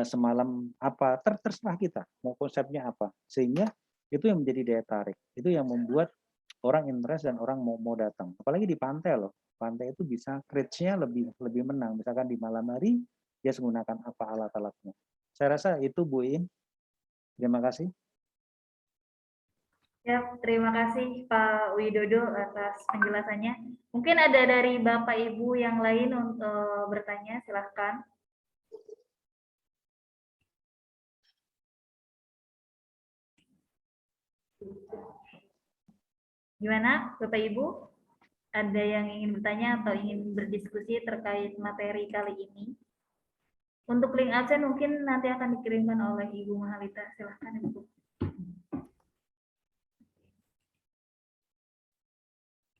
semalam apa, terserah kita mau konsepnya apa. Sehingga itu yang menjadi daya tarik. Itu yang membuat orang interest dan orang mau datang. Apalagi di pantai loh. Pantai itu bisa crowd-nya lebih menang. Misalkan di malam hari dia menggunakan apa alat-alatnya. Saya rasa itu Bu In. Terima kasih. Ya, terima kasih Pak Widodo atas penjelasannya. Mungkin ada dari Bapak Ibu yang lain untuk bertanya, silahkan. Gimana Bapak Ibu? Ada yang ingin bertanya atau ingin berdiskusi terkait materi kali ini? Untuk link absen mungkin nanti akan dikirimkan oleh Ibu Mahalita. Silahkan Ibu.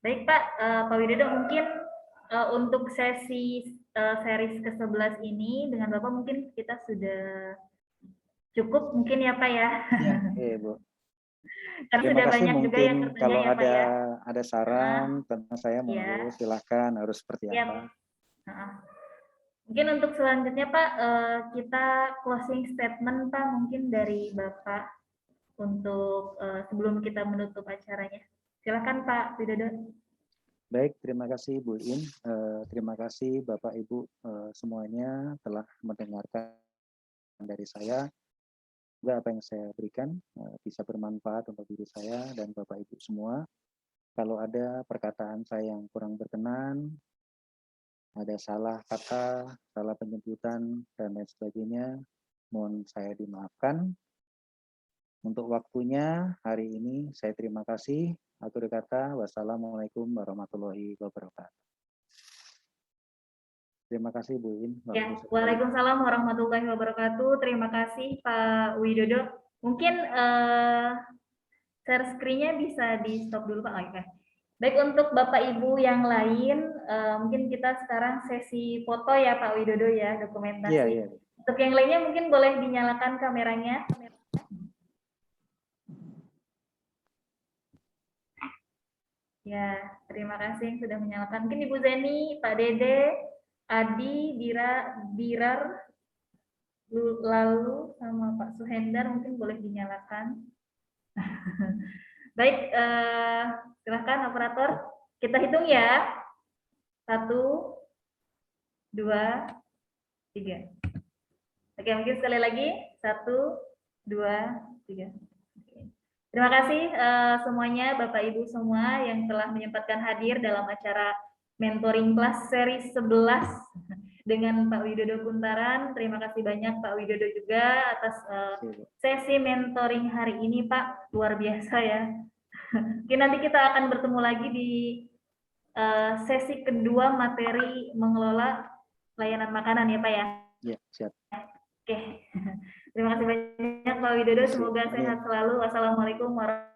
Baik Pak, Pak Widodo mungkin untuk sesi series ke-11 ini dengan Bapak mungkin kita sudah cukup mungkin ya Pak ya. Ya, oke Bu. Karena Terima sudah kasih. banyak juga yang Mungkin bertanya kalau ya Pak ya. ada saran tentang saya Iya. monggo silahkan, harus seperti Iya. apa. Mungkin untuk selanjutnya Pak, kita closing statement Pak mungkin dari Bapak untuk sebelum kita menutup acaranya. Silakan Pak Widodo. Baik, terima kasih Bu In. Terima kasih Bapak Ibu semuanya telah mendengarkan dari saya. Semoga apa yang saya berikan bisa bermanfaat untuk diri saya dan Bapak Ibu semua. Kalau ada perkataan saya yang kurang berkenan, ada salah kata, salah penyebutan, dan lain sebagainya, mohon saya dimaafkan. Untuk waktunya hari ini saya terima kasih. Akhir kata, wassalamualaikum warahmatullahi wabarakatuh. Terima kasih Bu In. Ya, Waalaikumsalam warahmatullahi wabarakatuh. Terima kasih Pak Widodo. Mungkin share screen-nya bisa di stop dulu Pak. Oke. Baik, untuk Bapak Ibu yang lain, mungkin kita sekarang sesi foto ya Pak Widodo ya, dokumentasi. Iya, iya. Untuk yang lainnya mungkin boleh dinyalakan kameranya. Ya, terima kasih yang sudah menyalakan. Mungkin Ibu Zeni, Pak Dede, Adi, Birar, lalu sama Pak Suhendar mungkin boleh dinyalakan. Baik, silahkan operator. Kita hitung ya. 1, 2, 3. Oke, mungkin sekali lagi. 1, 2, 3. Terima kasih semuanya Bapak Ibu semua yang telah menyempatkan hadir dalam acara Mentoring Class seri 11 dengan Pak Widodo Kuntaran. Terima kasih banyak Pak Widodo juga atas sesi mentoring hari ini Pak, luar biasa ya. Mungkin nanti kita akan bertemu lagi di sesi kedua materi mengelola layanan makanan ya Pak ya. Iya, siap. Oke. Terima kasih banyak Pak Widodo, semoga sehat selalu. Wassalamualaikum warahmatullahi wabarakatuh.